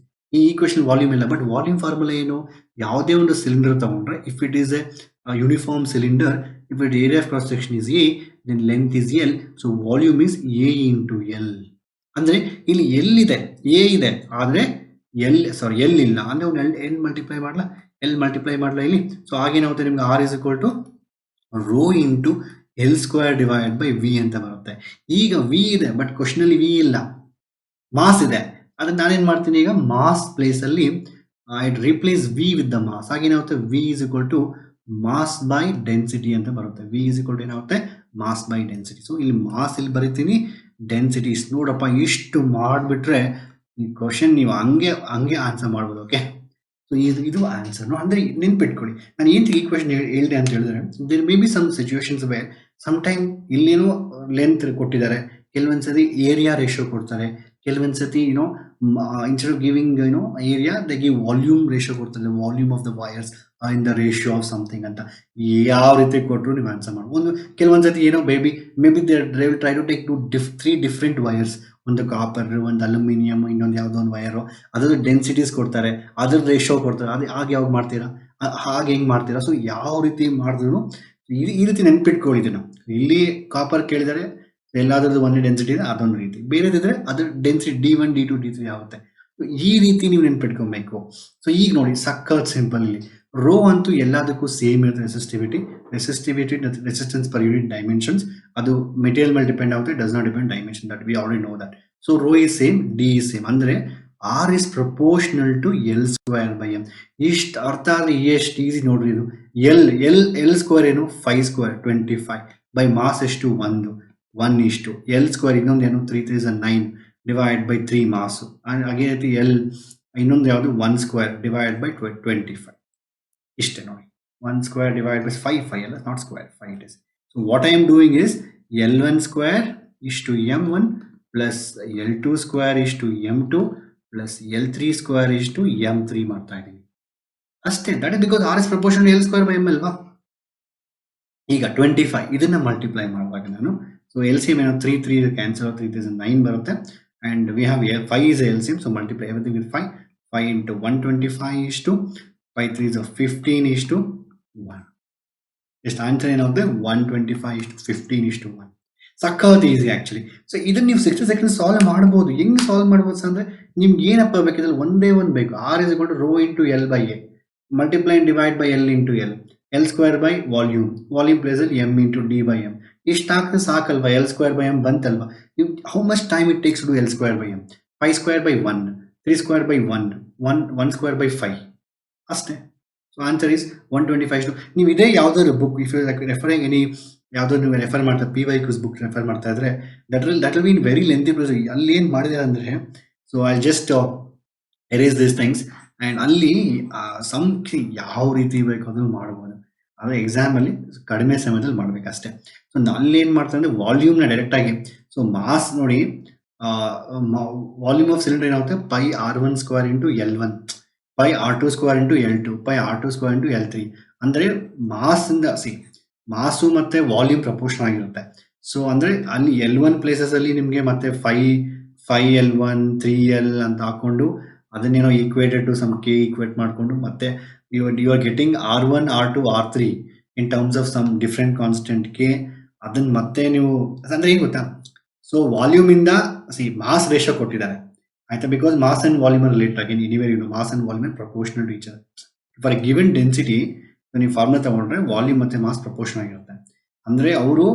ಈ ಈಕ್ವೇಶನ್ ವಾಲ್ಯೂಮ್ ಇಲ್ಲ, ಬಟ್ ವಾಲ್ಯೂಮ್ ಫಾರ್ಮುಲಾ ಏನು, ಯಾವುದೇ ಒಂದು ಸಿಲಿಂಡರ್ ತಗೊಂಡ್ರೆ if it is a uniform cylinder, if it area of cross section is A, then length is L, so volume is A into L. ಅಂದ್ರೆ ಇಲ್ಲಿ ಎಲ್ ಇದೆ, A ಇದೆ, ಆದ್ರೆ ಎಲ್ ಇಲ್ಲ ಅಂದ್ರೆ ಅವ್ನು ಎಲ್ ಮಲ್ಟಿಪ್ಲೈ ಮಾಡಲ್ಲ ಇಲ್ಲಿ. ಸೊ ಆಗೇನಾಗುತ್ತೆ ನಿಮ್ಗೆ R is equal to rho into L square divide by V ಅಂತ ಬರುತ್ತೆ. ಈಗ ವಿ ಇದೆ ಬಟ್ ಕ್ವಶನ್ ಅಲ್ಲಿ ವಿ ಇಲ್ಲ, ಮಾಸ್ ಇದೆ. ಅದನ್ನ ನಾನೇನ್ ಮಾಡ್ತೀನಿ, ಈಗ ಮಾಸ್ ಪ್ಲೇಸ್ ಅಲ್ಲಿ I replace V with the mass. ಹಾಗೇನಾಗುತ್ತೆ, V is equal to mass by density ಅಂತ ಬರುತ್ತೆ. ವಿ ಇಸ್ ಈಕ್ವಲ್ ಟು ಏನಾಗುತ್ತೆ, ಮಾಸ್ ಬೈ ಡೆನ್ಸಿಟಿ. ಸೊ ಇಲ್ಲಿ ಮಾಸ್ ಇಲ್ಲಿ ಬರೀತೀನಿ, ಡೆನ್ಸಿಟೀಸ್ ನೋಡಪ್ಪ. ಇಷ್ಟು ಮಾಡಿಬಿಟ್ರೆ ಈ ಕ್ವಶನ್ ನೀವು ಹಂಗೆ ಆನ್ಸರ್ ಮಾಡ್ಬೋದು. ಓಕೆ, ಸೊ ಇದು ಆನ್ಸರ್. ಅಂದ್ರೆ ನೆನ್ಪಿಟ್ಕೊಳ್ಳಿ, ನಾನು ಏನ್ ಈ ಕ್ವಶನ್ ಹೇಳಿದೆ ಅಂತ ಹೇಳಿದ್ರೆ, there may be some situations where some time ಇಲ್ಲೇನೋ ಲೆಂತ್ ಕೊಟ್ಟಿದ್ದಾರೆ, ಕೆಲವೊಂದ್ಸತಿ ಏರಿಯಾ ರೇಷಿಯೋ ಕೊಡ್ತಾರೆ, ಕೆಲವೊಂದ್ಸತಿ instead of giving area, they give volume ratio ಕೊಡ್ತಾರೆ, volume of the wires in the ratio of something ಅಂತ. ಯಾವ ರೀತಿ ಕೊಟ್ಟರು ನೀವು ಆನ್ಸರ್ ಮಾಡ್ಬೋದು. ಕೆಲವೊಂದ್ಸತಿ may be they will try to take 3 different wires, ಒಂದು ಕಾಪರ್, ಒಂದು ಅಲ್ಯೂಮಿನಿಯಂ, ಇನ್ನೊಂದು ಯಾವುದೋ ಒಂದು ವೈರು, ಅದ್ರ ಡೆನ್ಸಿಟೀಸ್ ಕೊಡ್ತಾರೆ, ಅದ್ರ ರೇಷಿಯೋ ಕೊಡ್ತಾರೆ. ಅದು ಹಾಗೆ ಯಾವಾಗ ಮಾಡ್ತೀರಾ, ಹಾಗೆ ಹೆಂಗ್ ಮಾಡ್ತೀರಾ? ಸೊ ಯಾವ ರೀತಿ ಮಾಡಿದ್ರು ಈ ರೀತಿ ನೆನ್ಪಿಟ್ಕೊಳ್ಳಿದ್ದೀವಿ ನಾವು. ಇಲ್ಲಿ ಕಾಪರ್ ಕೇಳಿದರೆ ಎಲ್ಲಾದ್ರದ್ದು ಒಂದೇ ಡೆನ್ಸಿಟಿ ಇದೆ, ಅದೊಂದು ರೀತಿ, ಬೇರೆದಿದ್ರೆ ಅದ್ರ ಡೆನ್ಸಿಟಿ D1 D2 D3 ಆಗುತ್ತೆ. ಈ ರೀತಿ ನೀವು ನೆನ್ಪಿಟ್ಕೊಬೇಕು. ಸೊ ಈಗ ನೋಡಿ, ಸಖತ್ ಸಿಂಪಲ್. ಇಲ್ಲಿ ರೋ ಅಂತೂ ಎಲ್ಲದಕ್ಕೂ ಸೇಮ್ ಇರುತ್ತೆ. ರೆಸಿಸ್ಟೆನ್ಸ್ ಪರ್ ಯೂನಿಟ್ ಡೈಮೆನ್ಷನ್ಸ್, ಅದು ಮೆಟೀರಿಯಲ್ ಮೇಲೆ ಡಿಪೆಂಡ್ ಆಗುತ್ತೆ, does not depend dimension, that we already know that. So rho is same, D is same. ಅಂದ್ರೆ R is proportional to L square by M. ಇಷ್ಟು ಅರ್ಥ ಆದ್ರೆ ಎಷ್ಟು easy ನೋಡ್ರಿ. ಇದು ಎಲ್ ಸ್ಕ್ವೇರ್ ಏನು, 5 ಸ್ಕ್ವೇರ್ 25 ಬೈ ಮಾಸ್ ಎಷ್ಟು, 1 ಎಲ್ ಸ್ಕ್ವೇರ್ ಇನ್ನೊಂದು ಏನು, 3 3 9 ಡಿವೈಡ್ ಬೈ 3 ಮಾಸ್. ಅದೇ ರೀತಿ ಇನ್ನೊಂದು ಯಾವುದು, 1 ಸ್ಕ್ವೇರ್ ಡಿವೈಡ್ ಬೈ 25. ಇಷ್ಟೇ ನೋಡಿ, 1 ಸ್ಕ್ವೇರ್ ಡಿವೈಡ್ ಬೈ 5 ಅಲ್ಲ, not square, 5 it is. So what I am doing is L1 square is to M1 plus L2 square is to M2 plus L3 square is to M3 ಮಾಡ್ತಾ ಇದ್ದೀನಿ ಅಷ್ಟೇ. That is because R is proportion L square by M ಅಲ್ವಾ. ಈಗ 25 ಇದನ್ನ multiply ಮಾಡುವಾಗ ನಾನು, so L C M ಏನೋ 3 3 cancel, 3 3 9 ಬರುತ್ತೆ. And we have 5 is L C M, so multiply everything with 5 into 125 is to 5 3 is 15 is to 1. ಎಷ್ಟು answer ಏನಾಗುತ್ತೆ, 125 is to 15 is to 1. ಸಖತ್ ಈಸಿ ಆಕ್ಚುಲಿ. ಸೊ ಇದನ್ನ ನೀವು 60 second solve ಮಾಡ್ಬೋದು. ಹೆಂಗ್ solve ಮಾಡ್ಬೋದು ಅಂದ್ರೆ, ನಿಮ್ಗೆ ಏನಪ್ಪ ಬೇಕಿದ್ರೆ ಒಂದೇ ಒಂದು ಬೇಕು. R is equal to rho into L by A, multiply and divide by L into L square by volume place ಅಲ್ಲಿ M into D by M. ಇಷ್ಟು ಹಾಕಿದ್ರೆ ಸಾಕಲ್ವಾ, ಎಲ್ ಸ್ಕ್ವೇರ್ ಬೈ ಎಮ್ ಬಂತಲ್ವಾ. How much time it takes to L square by M, 5 square by 1, 3 square by 1 square by 5 ಅಷ್ಟೇ. So answer is 125. ನೀವು ಇದೇ ಯಾವ್ದಾದ್ರು book, if you referring any, ಯಾವ್ದಾದ್ರು ನೀವು ರೆಫರ್ ಮಾಡ್ತಾ PYQs ಬುಕ್ ರೆಫರ್ ಮಾಡ್ತಾ ಇದ್ರೆ, that will be in very lengthy procedure. ಅಲ್ಲಿ ಏನ್ ಮಾಡಿದೆ ಅಂದ್ರೆ, so I just erase this things and ಅಲ್ಲಿ ಯಾವ ರೀತಿ ಬೇಕು ಅದನ್ನು ಮಾಡ್ಬೋದು. ಆದರೆ ಎಕ್ಸಾಮ್ ಅಲ್ಲಿ ಕಡಿಮೆ ಸಮಯದಲ್ಲಿ ಮಾಡ್ಬೇಕಷ್ಟೇ. ಸೊ ಅಲ್ಲಿ ಏನ್ ಮಾಡ್ತಾರೆ ಅಂದ್ರೆ, ವಾಲ್ಯೂಮ್ನ ಡೈರೆಕ್ಟ್ ಆಗಿ, ಸೊ ಮಾಸ್ ನೋಡಿ, ವಾಲ್ಯೂಮ್ ಆಫ್ ಸಿಲಿಂಡರ್ ಏನಾಗುತ್ತೆ, pi R1 square into L1 pi R2 square into L2 pi R2 square into L3. ಅಂದ್ರೆ ಮಾಸು ಮತ್ತೆ ವಾಲ್ಯೂಮ್ ಪ್ರಪೋರ್ಷನ್ ಆಗಿರುತ್ತೆ. ಸೊ ಅಂದ್ರೆ ಅಲ್ಲಿ L1 ಪ್ಲೇಸಸ್ ಅಲ್ಲಿ ನಿಮ್ಗೆ ಮತ್ತೆ 5L1 3L ಅಂತ ಹಾಕೊಂಡು ಅದನ್ನೇನೋ equated to some K equate ಮಾಡ್ಕೊಂಡು, ಮತ್ತೆ you are getting R1 R2 R3 in terms of some different constant K. ಅದನ್ನ ಮತ್ತೆ ನೀವು ಅಂದ್ರೆ ಏನ್ ಗೊತ್ತಾ, ಸೊ ವಾಲ್ಯೂಮ್ ಇಂದ ಮಾಸ್ ರೇಷಿಯೋ ಕೊಟ್ಟಿದ್ದಾರೆ ಆಯ್ತಾ, because mass and volume are related. Again anywhere mass and volume proportional to each other. For a given density ನೀವು ಫಾರ್ಮುಲಾ ತಗೊಂಡ್ರೆ ವಾಲ್ಯೂಮ್ ಮತ್ತೆ ಮಾಸ್ ಪ್ರಪೋರ್ಷನ್ ಆಗಿರುತ್ತೆ. ಅಂದ್ರೆ ಅವರು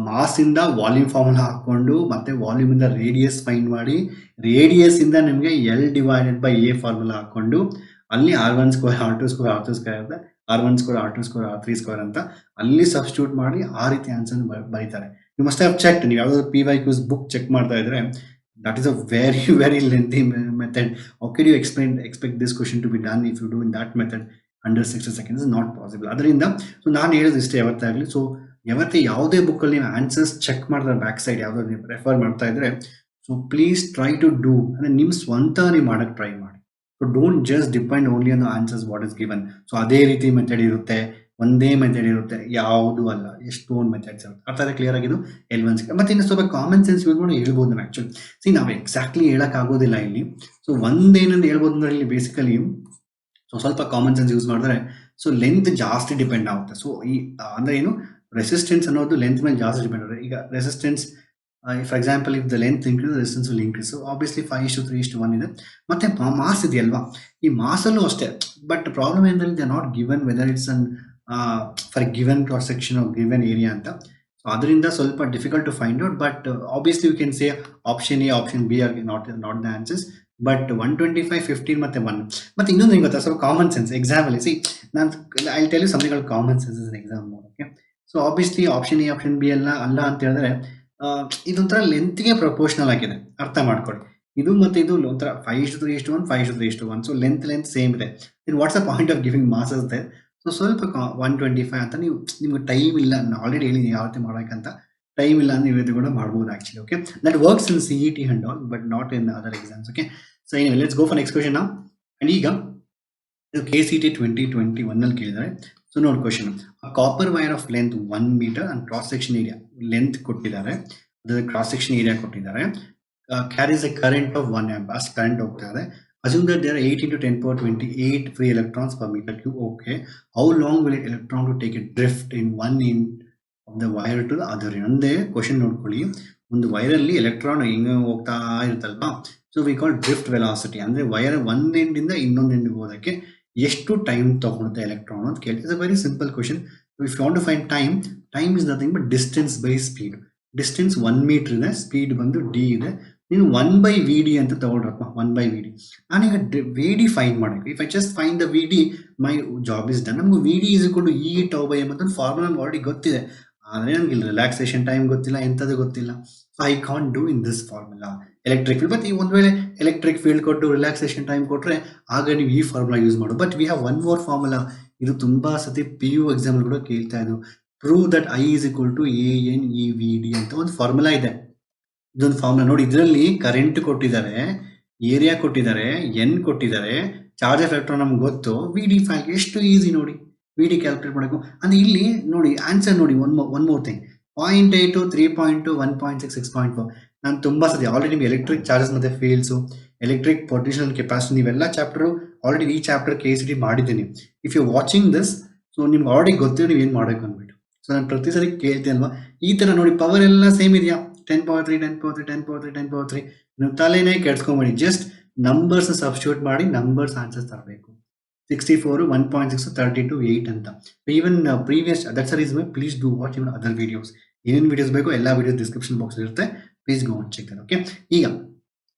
ಮಾಸ್ ಇಂದ ವಾಲ್ಯೂಮ್ ಫಾರ್ಮುಲಾ ಹಾಕೊಂಡು ಮತ್ತೆ ವಾಲ್ಯೂಮ್ ಇಂದ ರೇಡಿಯಸ್ ಫೈಂಡ್ ಮಾಡಿ, ರೇಡಿಯಸ್ ಇಂದ ನಿಮಗೆ L divided by A formula ಹಾಕೊಂಡು ಅಲ್ಲಿ R1 square R2 square R3 square ಇರುತ್ತೆ, R1 square R2 square R3 square ಅಂತ ಅಲ್ಲಿ ಸಬ್ಸ್ಟಿಟ್ಯೂಟ್ ಮಾಡಿ ಆ ರೀತಿ ಆನ್ಸರ್ ಬರೀತಾರೆ. You must have checked. ನೀವು ಯಾವ್ದಾದ್ರು PYQs ಬುಕ್ ಚೆಕ್ ಮಾಡ್ತಾ ಇದ್ರೆ, that is a very very lengthy method. How can you expect this question to be done if you do in that method under 60 seconds? is not possible. ಅದರಿಂದ so ನಾನು ಹೇಳೋದು ಇಷ್ಟೇ ಯಾವತ್ತಾಗಲಿ. So ಯಾವತ್ತೇ ಯಾವುದೇ ಬುಕ್ಕಲ್ಲಿ ನೀವು ಆನ್ಸರ್ಸ್ ಚೆಕ್ ಮಾಡಿದ್ರೆ ಬ್ಯಾಕ್ ಸೈಡ್ ಯಾವ್ದಾದ್ರು ನೀವು ರೆಫರ್ ಮಾಡ್ತಾ ಇದ್ರೆ, so please try to do, ಅಂದ್ರೆ ನಿಮ್ಮ ಸ್ವಂತ ನೀವು ಮಾಡಕ್ಕೆ ಟ್ರೈ ಮಾಡಿ. So don't just depend only on the answers what is given. So ಅದೇ ರೀತಿ ಮೆಥಡ್ ಇರುತ್ತೆ, ಒಂದೇ ಮೆಥಡ್ ಇರುತ್ತೆ, ಯಾವುದು ಅಲ್ಲ, ಎಷ್ಟೊಂದು ಮೆಥಡ್ಸ್ ಇರುತ್ತೆ. ಆ ಥರ ಕ್ಲಿಯರ್ ಆಗಿದ್ದು L1 ಮತ್ತೆ ಇನ್ನು ಸ್ವಲ್ಪ ಕಾಮನ್ ಸೆನ್ಸ್ ಯೂಸ್ ಮಾಡಿ ಹೇಳ್ಬೋದು ನಾವು. ಆಕ್ಚುಲಿ ನಾವು ಎಕ್ಸಾಕ್ಟ್ಲಿ ಹೇಳೋಕ್ಕಾಗೋದಿಲ್ಲ ಇಲ್ಲಿ. ಸೊ ಒಂದೇನಂತ ಹೇಳ್ಬೋದು ಅಂದ್ರೆ, ಇಲ್ಲಿ ಬೇಸಿಕಲಿ ಸೊ ಸ್ವಲ್ಪ ಕಾಮನ್ ಸೆನ್ಸ್ ಯೂಸ್ ಮಾಡಿದ್ರೆ, ಸೊ ಲೆಂತ್ ಜಾಸ್ತಿ ಡಿಪೆಂಡ್ ಆಗುತ್ತೆ. ಸೊ ಅಂದ್ರೆ ಏನು, ರೆಸಿಸ್ಟೆನ್ಸ್ ಅನ್ನೋದು ಲೆಂತ್ ಮೇಲೆ ಜಾಸ್ತಿ ಡಿಪೆಂಡ್ ಆಗುತ್ತೆ. ಈಗ resistance, for example if the length increase, resistance will increase. So obviously 5:3:1 ಇದೆ. ಮತ್ತೆ ಮಾಸ್ ಇದೆಯಲ್ವಾ, ಈ ಮಾಸಲ್ಲೂ ಅಷ್ಟೇ. ಬಟ್ ಪ್ರಾಬ್ಲಮ್ ಏನಂದ್ರೆ, they are not given whether it's uniform given cross section of given area ಅಂತ. ಅದರಿಂದ ಸ್ವಲ್ಪ difficult to find out, but obviously you can say option A, option B are not the answers. But 125, 15 ಮತ್ತೆ 1. ಮತ್ತೆ ಇನ್ನೊಂದು ಹೆಂಗೆ ಗೊತ್ತಾ, ಸ್ವಲ್ಪ common sense ಎಕ್ಸಾಮಲ್ಲಿ ನಾನು I tell you something common sense in exam. Okay, so obviously option A, option B ಅಲ್ಲ ಅಂತ ಹೇಳಿದ್ರೆ ಇದೊಂಥರ ಲೆಂತ್ಗೆ ಪ್ರಪೋರ್ಷನಲ್ ಆಗಿದೆ, ಅರ್ಥ ಮಾಡ್ಕೊಳ್ಳಿ. ಇದು ಮತ್ತೆ ಇದು ಒಂಥರ 5:3:1, 5:3:1. ಸೊ ಲೆಂತ್ ಸೇಮ್ ಇದೆ. What's the point of giving mass ಇದೆ. ಸೊ ಸ್ವಲ್ಪ 125 ಅಂತ ನಿಮ್ಗೆ ಟೈಮ್ ಇಲ್ಲ, ಆಲ್ರೆಡಿ ಹೇಳಿದ್ದೀನಿ ಯಾವ ರೀತಿ ಮಾಡೋಕ್ಕಂತ. ಟೈಮ್ ಇಲ್ಲ ಅಂದ್ರೆ ನೀವು ಕೂಡ ಮಾಡ್ಬೋದು actually. Okay, that works in CET and all, but not in other exams. Okay, so anyway let's go for next question ನಾವು. ಅಂಡ್ ಈಗ KCET 2021 ಅಲ್ಲಿ ಕೇಳಿದ್ದಾರೆ. ಸೊ ನೋಡಿ question, copper wire of length 1 metre and cross section area, length ಕೊಟ್ಟಿದ್ದಾರೆ, ಅದರ cross section area ಕೊಟ್ಟಿದ್ದಾರೆ, carries a current of 1 amp, ಅಷ್ಟು current ಹೋಗ್ತಾ ಇದೆ. Assume that there are 8 into 10 power 28 free electrons per meter cube. Okay, how long will an electron to take a drift in one end of the wire to the other end? ಅಂದ್ರೆ question ನೋಡ್ಕೊಳ್ಳಿ, ಒಂದು ವೈರಲ್ಲಿ electron ಹಿಂಗೆ ಹೋಗ್ತಾ ಇರುತ್ತಲ್ವಾ, so we call drift velocity. ಅಂದ್ರೆ wire ಒಂದ್ end ಇಂದ ಇನ್ನೊಂದು ಎಂಡ್ ಹೋಗೋದಕ್ಕೆ ಎಷ್ಟು ಟೈಮ್ ತಗೊಳುತ್ತೆ ಎಲೆಕ್ಟ್ರಾನ್ ಅಂತ ಕೇಳ್ತೀವಿ. It's a very simple question. If you want to find time is nothing but distance by speed. Distance 1 metre ಇದೆ, ಸ್ಪೀಡ್ ಬಂದು d ಇದೆ. ನೀನು 1/vd ಅಂತ ತಗೊಳ್ರಪ್ಪ, 1/vd. ನಾನೀಗ vd ಫೈಂಡ್ ಮಾಡಬೇಕು. If I just find the vd, my job is done. ನಮ್ಗೆ vd is equal to E tau by m ಅಂತ formula ನಮ್ಗೆ ಆಲ್ರೆಡಿ ಗೊತ್ತಿದೆ, ಆದರೆ ನನಗೆ ರಿಲ್ಯಾಕ್ಸೇಷನ್ ಟೈಮ್ ಗೊತ್ತಿಲ್ಲ, ಎಂಥದ್ದು ಗೊತ್ತಿಲ್ಲ. So I can't do in this formula electric field. But ಈ ಒಂದು ವೇಳೆ ಎಲೆಕ್ಟ್ರಿಕ್ ಫೀಲ್ಡ್ ಕೊಟ್ಟು ರಿಲ್ಯಾಕ್ಸೇಷನ್ ಟೈಮ್ ಕೊಟ್ಟರೆ ಆಗ ನೀವು ಈ ಫಾರ್ಮುಲಾ ಯೂಸ್ ಮಾಡು. But we have one more formula, ಇದು ತುಂಬಾ ಸತಿ PU ಎಕ್ಸಾಮ್ ಕೂಡ ಕೇಳ್ತಾ ಇದ್ದು, prove that I is equal to ANEVD ಅಂತ ಒಂದು ಫಾರ್ಮುಲಾ ಇದೆ. ಇದೊಂದು ಫಾರ್ಮುಲಾ ನೋಡಿ, ಇದರಲ್ಲಿ ಕರೆಂಟ್ ಕೊಟ್ಟಿದ್ದಾರೆ, ಏರಿಯಾ ಕೊಟ್ಟಿದ್ದಾರೆ, ಎನ್ ಕೊಟ್ಟಿದ್ದಾರೆ, ಚಾರ್ಜ್ ಆಫ್ ಎಲೆಕ್ಟ್ರಾನ್ ನಮ್ಗೆ ಗೊತ್ತು, VD ಫೈಲ್ ಎಷ್ಟು ಈಸಿ ನೋಡಿ VD ಕ್ಯಾಲ್ಕುಲೇಟ್ ಮಾಡಬೇಕು. ಅಂದ್ರೆ ಇಲ್ಲಿ ನೋಡಿ ಆನ್ಸರ್ ನೋಡಿ, ಒನ್ ಮೋರ್ ಥಿಂಗ್, 0.8, 3.2, 1.6, 6.4. ನಾನು ತುಂಬಾ ಸತಿ ಆಲ್ರೆಡಿ ನಿಮ್ಗೆ ಎಲೆಕ್ಟ್ರಿಕ್ ಚಾರ್ಜಸ್ ಮತ್ತೆ ಫೀಲ್ಡ್ಸು, ಎಲೆಕ್ಟ್ರಿಕ್ ಪೊಟೆನ್ಷಿಯಲ್ ಕೆಪಾಸಿಟಿ, ನೀವೆಲ್ಲ ಚಾಪ್ಟರ್ ಆಲ್ರೆಡಿ ಈ ಚಾಪ್ಟರ್ KCET ಮಾಡಿದ್ದೀನಿ. If you watching this, so ನಿಮ್ಗೆ ಆಲ್ರೆಡಿ ಗೊತ್ತಿರೋ ನೀವು ಏನು ಮಾಡಬೇಕು ಅಂದ್ಬಿಟ್ಟು. ಸೊ ನಾನು ಪ್ರತಿ ಸರಿ ಕೇಳ್ತೀನಿ ಅಲ್ವಾ, ಈ ತರ ನೋಡಿ ಪವರ್ ಎಲ್ಲ ಸೇಮ್ ಇದೆಯಾ, 10 power 3, 10 power 3, 10 power 3, 10 power 3. ನೀವು ತಲೆನೇ ಕೆಡ್ಸ್ಕೊಂಬೇಡಿ, ಜಸ್ಟ್ ನಂಬರ್ಸ್ ಸಬ್ಸ್ಟಿಟ್ಯೂಟ್ ಮಾಡಿ ನಂಬರ್ಸ್ ಆನ್ಸರ್ಸ್ ತರಬೇಕು. 64, 1.6, 32, 8 ಅಂತ. Even previous, that's the reason please do watch even other videos. ಏನೇನು ವಿಡಿಯೋಸ್ ಬೇಕೋ ಎಲ್ಲ ವಿಡಿಯೋಸ್ ಡಿಸ್ಕ್ರಿಪ್ಷನ್ ಬಾಕ್ಸ್ ಇರುತ್ತೆ, please go check that. Okay, ಈಗ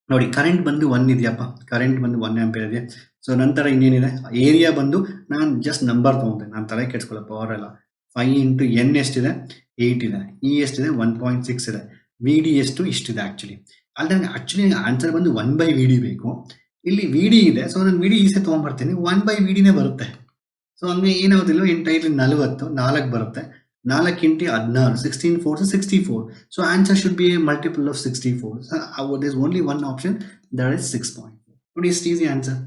ನೋಡಿ ಕರೆಂಟ್ ಬಂದು 1 ಇದೆಯಪ್ಪ, ಕರೆಂಟ್ ಬಂದು 1 ಆಂಪಿಯರ್ ಇದೆ. ಸೊ ನಂತರ ಇನ್ನೇನಿದೆ, ಏರಿಯಾ ಬಂದು ನಾನು ಜಸ್ಟ್ ನಂಬರ್ ತೊಗೊಂಡೆ, ನಾನು ತಲೆ ಕೆಡ್ಸ್ಕೊಳ್ಳೋ ಪವರ್ ಎಲ್ಲ 5 into n ಎಷ್ಟಿದೆ, 8 ಇದೆ, E ಎಷ್ಟಿದೆ, 1.6 ಇದೆ, VD ಎಷ್ಟು, ಇಷ್ಟಿದೆ ಆಕ್ಚುಲಿ. ಅಲ್ಲಿ ನನಗೆ ಆಕ್ಚುಲಿ ಆನ್ಸರ್ ಬಂದು 1/VD ಬೇಕು. ಇಲ್ಲಿ VD ಇದೆ, ಸೊ ನಾನು VD ಈಸೆ ತೊಗೊಂಡ್ಬರ್ತೀನಿ, 1/VDನೇ ಬರುತ್ತೆ. ಸೊ ಹಂಗೆ ಏನಾಗೋದಿಲ್ಲ, ಎಂಟೈಲಿ 40, 4 ಬರುತ್ತೆ, 4 into 16, 16 4 64. So answer should be a multiple of 64. There is only one option, that is 6.4. ನೋಡಿ ಇಷ್ಟು ಈಸಿ ಆನ್ಸರ್.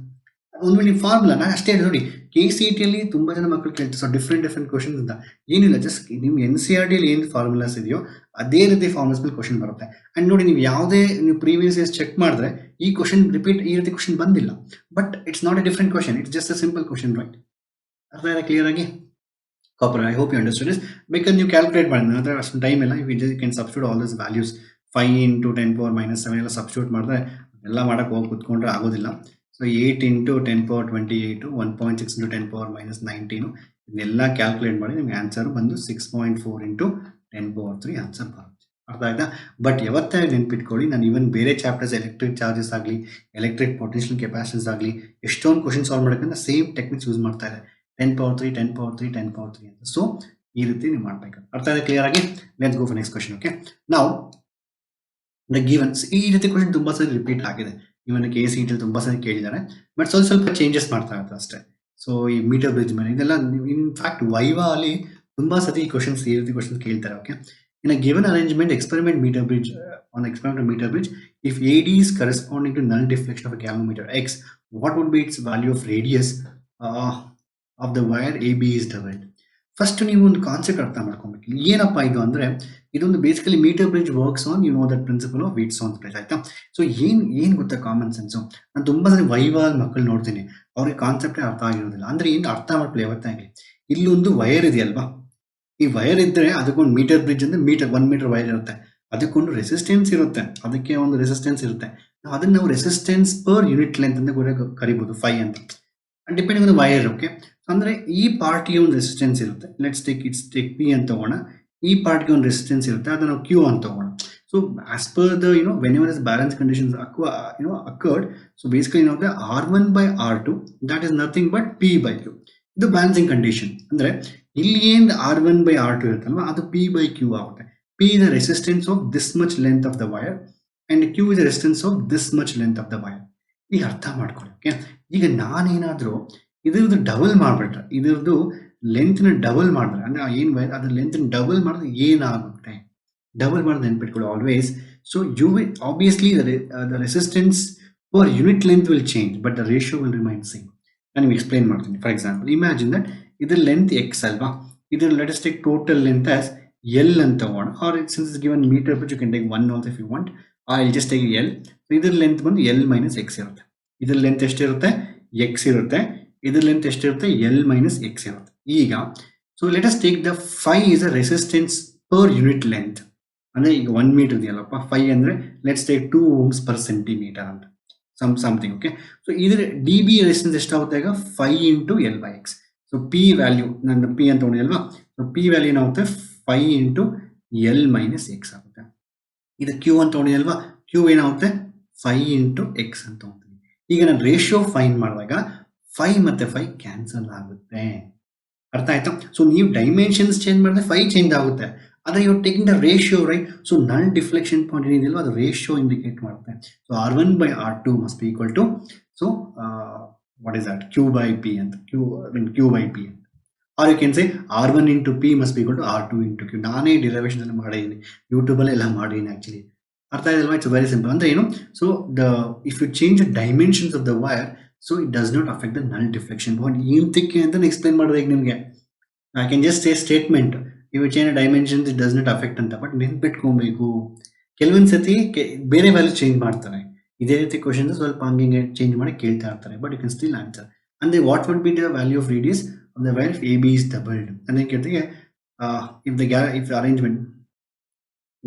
ಒಂದು ವೇಳೆ ಫಾರ್ಮುಲಾ ನಾನು ಅಷ್ಟೇ ನೋಡಿ, KCET ಅಲ್ಲಿ ತುಂಬಾ ಜನ ಮಕ್ಕಳು ಕೇಳ್ತಾರೆ, ಸೊ ಡಿಫ್ರೆಂಟ್ ಕ್ವಶನ್ಸ್ ಅಂತ ಏನಿಲ್ಲ, ಜಸ್ಟ್ ನೀವು NCERT ಅಲ್ಲಿ ಏನು ಫಾರ್ಮುಲಾಸ್ ಇದೆಯೋ ಅದೇ ರೀತಿ ಫಾರ್ಮುಲಾಸ್ ಮೇಲೆ ಕ್ವಶನ್ ಬರುತ್ತೆ. ಅಂಡ್ ನೋಡಿ, ನೀವು ಯಾವುದೇ ನೀವು ಪ್ರೀವಿಯಸ್ ಇಯರ್ಸ್ ಚೆಕ್ ಮಾಡಿದ್ರೆ ಈ ಕ್ವಶನ್ ರಿಪೀಟ್ ಈ ರೀತಿ ಕ್ವಶನ್ ಬಂದಿಲ್ಲ. But it's not a different question, it's just a simple question, right? ಅರ್ಥ ಆಯ್ತಾ ಕ್ಲಿಯರ್ ಆಗಿ? Copper, I hope you understood this. ಬೇಕಾದ್ರೆ ನೀವು ಕ್ಯಾಲ್ಕುಲೇಟ್ ಮಾಡಿ, ನನ್ನ ಹತ್ರ ಅಷ್ಟು ಟೈಮ್ ಇಲ್ಲ. You can substitute all this values, 5 into 10 power -7 ಎಲ್ಲ ಸಬ್ಸ್ಟಿಟ್ಯೂಟ್ ಮಾಡಿದ್ರೆ ಎಲ್ಲ ಮಾಡಕ್ಕೆ ಹೋಗಿ ಕುತ್ಕೊಂಡ್ರೆ ಆಗೋದಿಲ್ಲ. So 8 into 10 power 28, 1.6 into 10 power -19, ಇದನ್ನೆಲ್ಲ ಕ್ಯಾಲ್ಕುಲೇಟ್ ಮಾಡಿ ನಿಮ್ಗೆ ಆನ್ಸರ್ ಬಂದು 6.4 into 10 power 3 ಆನ್ಸರ್ ಬರುತ್ತೆ. ಅರ್ಥ ಆಯ್ತಾ? ಬಟ್ ಯಾವತ್ತೇ ನೆನ್ಪಿಟ್ಕೊಳ್ಳಿ, ನಾನು ಇವನ್ ಬೇರೆ ಚಾಪ್ಟರ್ಸ್, ಎಲೆಕ್ಟ್ರಿಕ್ ಚಾರ್ಜಸ್ ಆಗಲಿ, ಎಲೆಕ್ಟ್ರಿಕ್ ಪೊಟೆನ್ಷಿಯಲ್ ಕೆಪಾಸಿಟನ್ಸ್ ಆಗಲಿ, ಎಷ್ಟೊಂದು ಕ್ವಶನ್ ಸಾಲ್ವ್ ಮಾಡೋಕ್ಕಂತ ಸೇಮ್ ಟೆಕ್ನಿಕ್ಸ್ ಯೂಸ್ ಮಾಡ್ತಾ ಇದೆ, 10 power 3, 10 power 3, 10 power 3 ಅಂತ. ಸೊ ಈ ರೀತಿ ನೀವು ಮಾಡ್ಬೇಕು. ಅರ್ಥ ಆಯ್ತಾ ಕ್ಲಿಯರ್ ಆಗಿ? Let's go for next question. Okay, ನಾವು ದ ಗಿವನ್ಸ್, ಈ ರೀತಿ ಕ್ವಶನ್ ತುಂಬಾ ಸರಿ ರಿಪೀಟ್ ಆಗಿದೆ, ಇವನ್ KCET ತುಂಬಾ ಸರಿ ಕೇಳಿದ್ದಾರೆ, ಬಟ್ ಸ್ವಲ್ಪ ಚೇಂಜಸ್ ಮಾಡ್ತಾ ಇರ್ತಾರೆ ಅಷ್ಟೇ. ಸೊ ಈ ಮೀಟರ್ ಬ್ರಿಡ್ಜ್ ಮೇಲೆ ಇದೆಲ್ಲ ಇನ್ ಫ್ಯಾಕ್ಟ್ ವೈವಾ ಅಲ್ಲಿ ತುಂಬಾ ಸತಿ ಈ ರೀತಿ ಕ್ವಶನ್ಸ್ ಕೇಳ್ತಾರೆ. Okay, in a given arrangement experiment meter bridge, on experimental meter bridge, if AD is corresponding to null deflection of a galvanometer X, what would be its value of radius of the wire AB is derived? First ನೀವು ಒಂದು concept ಅರ್ಥ ಮಾಡ್ಕೊಬೇಕು, ಏನಪ್ಪ ಇದು ಅಂದ್ರೆ, ಇದೊಂದು basically meter bridge works on that principle of Wheatstone bridge, ಆಯ್ತಾ? So ಏನ್ ಗೊತ್ತಾ ಕಾಮನ್ ಸೆನ್ಸು, ನಾನು ತುಂಬಾ ಸರಿ ವೈವಾಲ್ ಮಕ್ಕಳು ನೋಡ್ತೀನಿ, ಅವ್ರಿಗೆ ಕಾನ್ಸೆಪ್ಟೇ ಅರ್ಥ ಆಗಿರೋದಿಲ್ಲ. ಅಂದ್ರೆ ಏನು ಅರ್ಥ ಮಾಡ್ಕೊಳ್ಳಿ ಯಾವತ್ತಾಗಲಿ, ಇಲ್ಲೊಂದು ವೈರ್ ಇದೆಯಲ್ವಾ, ಈ ವೈರ್ ಇದ್ರೆ ಅದಕ್ಕೊಂದು ಮೀಟರ್ ಬ್ರಿಡ್ಜ್ ಅಂದ್ರೆ 1 ಮೀಟರ್ ವೈರ್ ಇರುತ್ತೆ, ಅದಕ್ಕೊಂದು ರೆಸಿಸ್ಟೆನ್ಸ್ ಇರುತ್ತೆ, ಅದಕ್ಕೆ ಒಂದು ರೆಸಿಸ್ಟೆನ್ಸ್ ಇರುತ್ತೆ, ಅದನ್ನ ನಾವು ರೆಸಿಸ್ಟೆನ್ಸ್ ಪರ್ ಯೂನಿಟ್ ಲೆಂತ್ ಅಂತ ಕೂಡ ಕರಿಬಹುದು, 5 ಅಂತ, ಡಿಪೆಂಡಿಂಗ್ ಆನ್ ವೈರ್. ಓಕೆ, ಅಂದ್ರೆ ಈ ಪಾರ್ಟಿಗೆ ಒಂದು ರೆಸಿಸ್ಟೆನ್ಸ್ ಇರುತ್ತೆ, ಲೆಟ್ಸ್ ಟೇಕ್ P ಅಂತ ತಗೋಣ, ಈ ಪಾರ್ಟ್ಗೆ ಒಂದು ರೆಸಿಸ್ಟೆನ್ಸ್ ಇರುತ್ತೆ, ಅದನ್ನ ನಾವು ಕ್ಯೂ ಅಂತ ತಗೋಣ. So as per the whenever this balance conditions occurred, so basically now the R1 by R2 that is nothing but P by Q. ಇದು ಬ್ಯಾಲೆನ್ಸಿಂಗ್ ಕಂಡೀಷನ್ ಅಂದ್ರೆ ಇಲ್ಲಿ ಏನ್ R1 by R2 ಇರುತ್ತಲ್ವಾ ಅದು P by Q ಆಗುತ್ತೆ. P is the resistance of this much length of the wire and Q is the resistance of this much length of the wire. ಈಗ ಅರ್ಥ ಮಾಡ್ಕೊಳ್ಳಿ. Okay, ಈಗ ನಾನೇನಾದ್ರೂ ಇದ್ರದ್ದು ಡಬಲ್ ಮಾಡ್ಬಿಟ್ರೆ, ಇದ್ರದ್ದು ಲೆಂತ್ ನ ಡಬಲ್ ಮಾಡಿದ್ರೆ ಅಂದ್ರೆ ಏನ್ ವೈರ್ ಅದ್ರ ಲೆಂತ್ ಡಬಲ್ ಮಾಡಿದ್ರೆ ಏನಾಗುತ್ತೆ, ಡಬಲ್ ಮಾಡಿದ್ರೆ ನೆನ್ಪಿಟ್ಕೊಳ್ಳಿ always. So you will obviously the resistance per unit length will change but the ratio will remain same. ನಾನು ನಿಮ್ಗೆ ಎಕ್ಸ್ಪ್ಲೈನ್ ಮಾಡ್ತೀನಿ. ಫಾರ್ ಎಕ್ಸಾಂಪಲ್ ಇಮ್ಯಾಜಿನ್ ದಟ್ ಇದ್ರ ಲೆಂತ್ ಎಕ್ಸ್ ಅಲ್ವಾ, ಇದ್ರ let us take total length as L ಅಂತ ತಗೋಣ, R since is given metre but you can take one also if you want. I just take L. ಇದ್ರ length ಬಂದು L minus X ಇರುತ್ತೆ. ಇದ್ರ length ಎಷ್ಟಿರುತ್ತೆ, X ಇರುತ್ತೆ. ಇದ್ರ length ಎಷ್ಟಿರುತ್ತೆ, ಎಲ್ ಮೈನಸ್ ಎಕ್ಸ್ ಇರುತ್ತೆ. ಈಗ so let us take the phi is a resistance per unit length. ಅಂದ್ರೆ ಈಗ 1 ಮೀಟರ್ ಇದೆಯಲ್ಲಪ್ಪ, ಫೈ ಅಂದ್ರೆ let's take 2 ohms per centimeter ಅಂತ ಸಮಥಿಂಗ್. ಓಕೆ, ಸೊ ಇದ್ರ ಡಿ ಬಿ ರೆಸಿಸ್ಟೆನ್ಸ್ ಎಷ್ಟಾಗುತ್ತೆ ಈಗ 5 into L by X. So P value ನನ್ನ P ಅಂತ ತೊಗೊಂಡಿಲ್ವಾ, ಸೊ ಪಿ ವ್ಯಾಲ್ಯೂ ಏನಾಗುತ್ತೆ 5 into L minus X ಆಗುತ್ತೆ. ಇದು ಕ್ಯೂ ಅಂತ ತೊಗೊಂಡಿಲ್ವಾ, ಕ್ಯೂ ಏನಾಗುತ್ತೆ 5 into X ಅಂತ ತೊಗೊಂತೀನಿ. ಈಗ ನಾನು ರೇಷಿಯೋ ಫೈನ್ ಮಾಡಿದಾಗ 5 ಮತ್ತೆ 5 ಕ್ಯಾನ್ಸಲ್ ಆಗುತ್ತೆ. ಅರ್ಥ ಆಯ್ತಾ? ಸೊ ನೀವು ಡೈಮೆನ್ಷನ್ಸ್ ಚೇಂಜ್ ಮಾಡಿದ್ರೆ 5 ಚೇಂಜ್ ಆಗುತ್ತೆ, ಆದರೆ you taking the ratio right. So null deflection point ಏನಿದೆಯಲ್ವ ಅದು ರೇಷಿಯೋ ಇಂಡಿಕೇಟ್ ಮಾಡುತ್ತೆ. So R1 by R2 must be equal to so what is that Q by P ಅಂತ, Q by P ಅಂತ. Or you can say R1 into P must be equal to R2 into Q. ನಾನೇ derivation ಎಲ್ಲ ಮಾಡಿದ್ದೀನಿ, ಯೂಟ್ಯೂಬಲ್ಲಿ ಎಲ್ಲ ಮಾಡಿದ್ದೀನಿ actually. ಅರ್ಥ ಆಯ್ತಲ್ವಾ? It's very simple. ಅಂದ್ರೆ ಏನು, so if you change the dimensions of the wire, so it does not affect the null deflection point. ಏನಕ್ಕೆ ಅಂತ ಎಕ್ಸ್ಪ್ಲೈನ್ ಮಾಡಿದೆ ಈಗ ನಿಮಗೆ. I can just say statement ಇವು change dimensions it does not affect ಅಂತ, but ನೆನ್ಪಿಟ್ಕೊಬೇಕು. ಕೆಲವೊಂದು ಸತಿ ಬೇರೆ ವ್ಯಾಲ್ಯೂ ಚೇಂಜ್ ಮಾಡ್ತಾರೆ, ಇದೇ ರೀತಿ ಕ್ವಶನ್ ಸ್ವಲ್ಪ ಹಂಗೆ ಚೇಂಜ್ ಮಾಡಿ ಕೇಳ್ತಾ ಇರ್ತಾರೆ, but you can still answer. ಅಂದ್ರೆ what would be the value of radius of the wire A B is doubled ಅಂದ್ರೆ ಕೇಳ್ತೀವಿ if the arrangement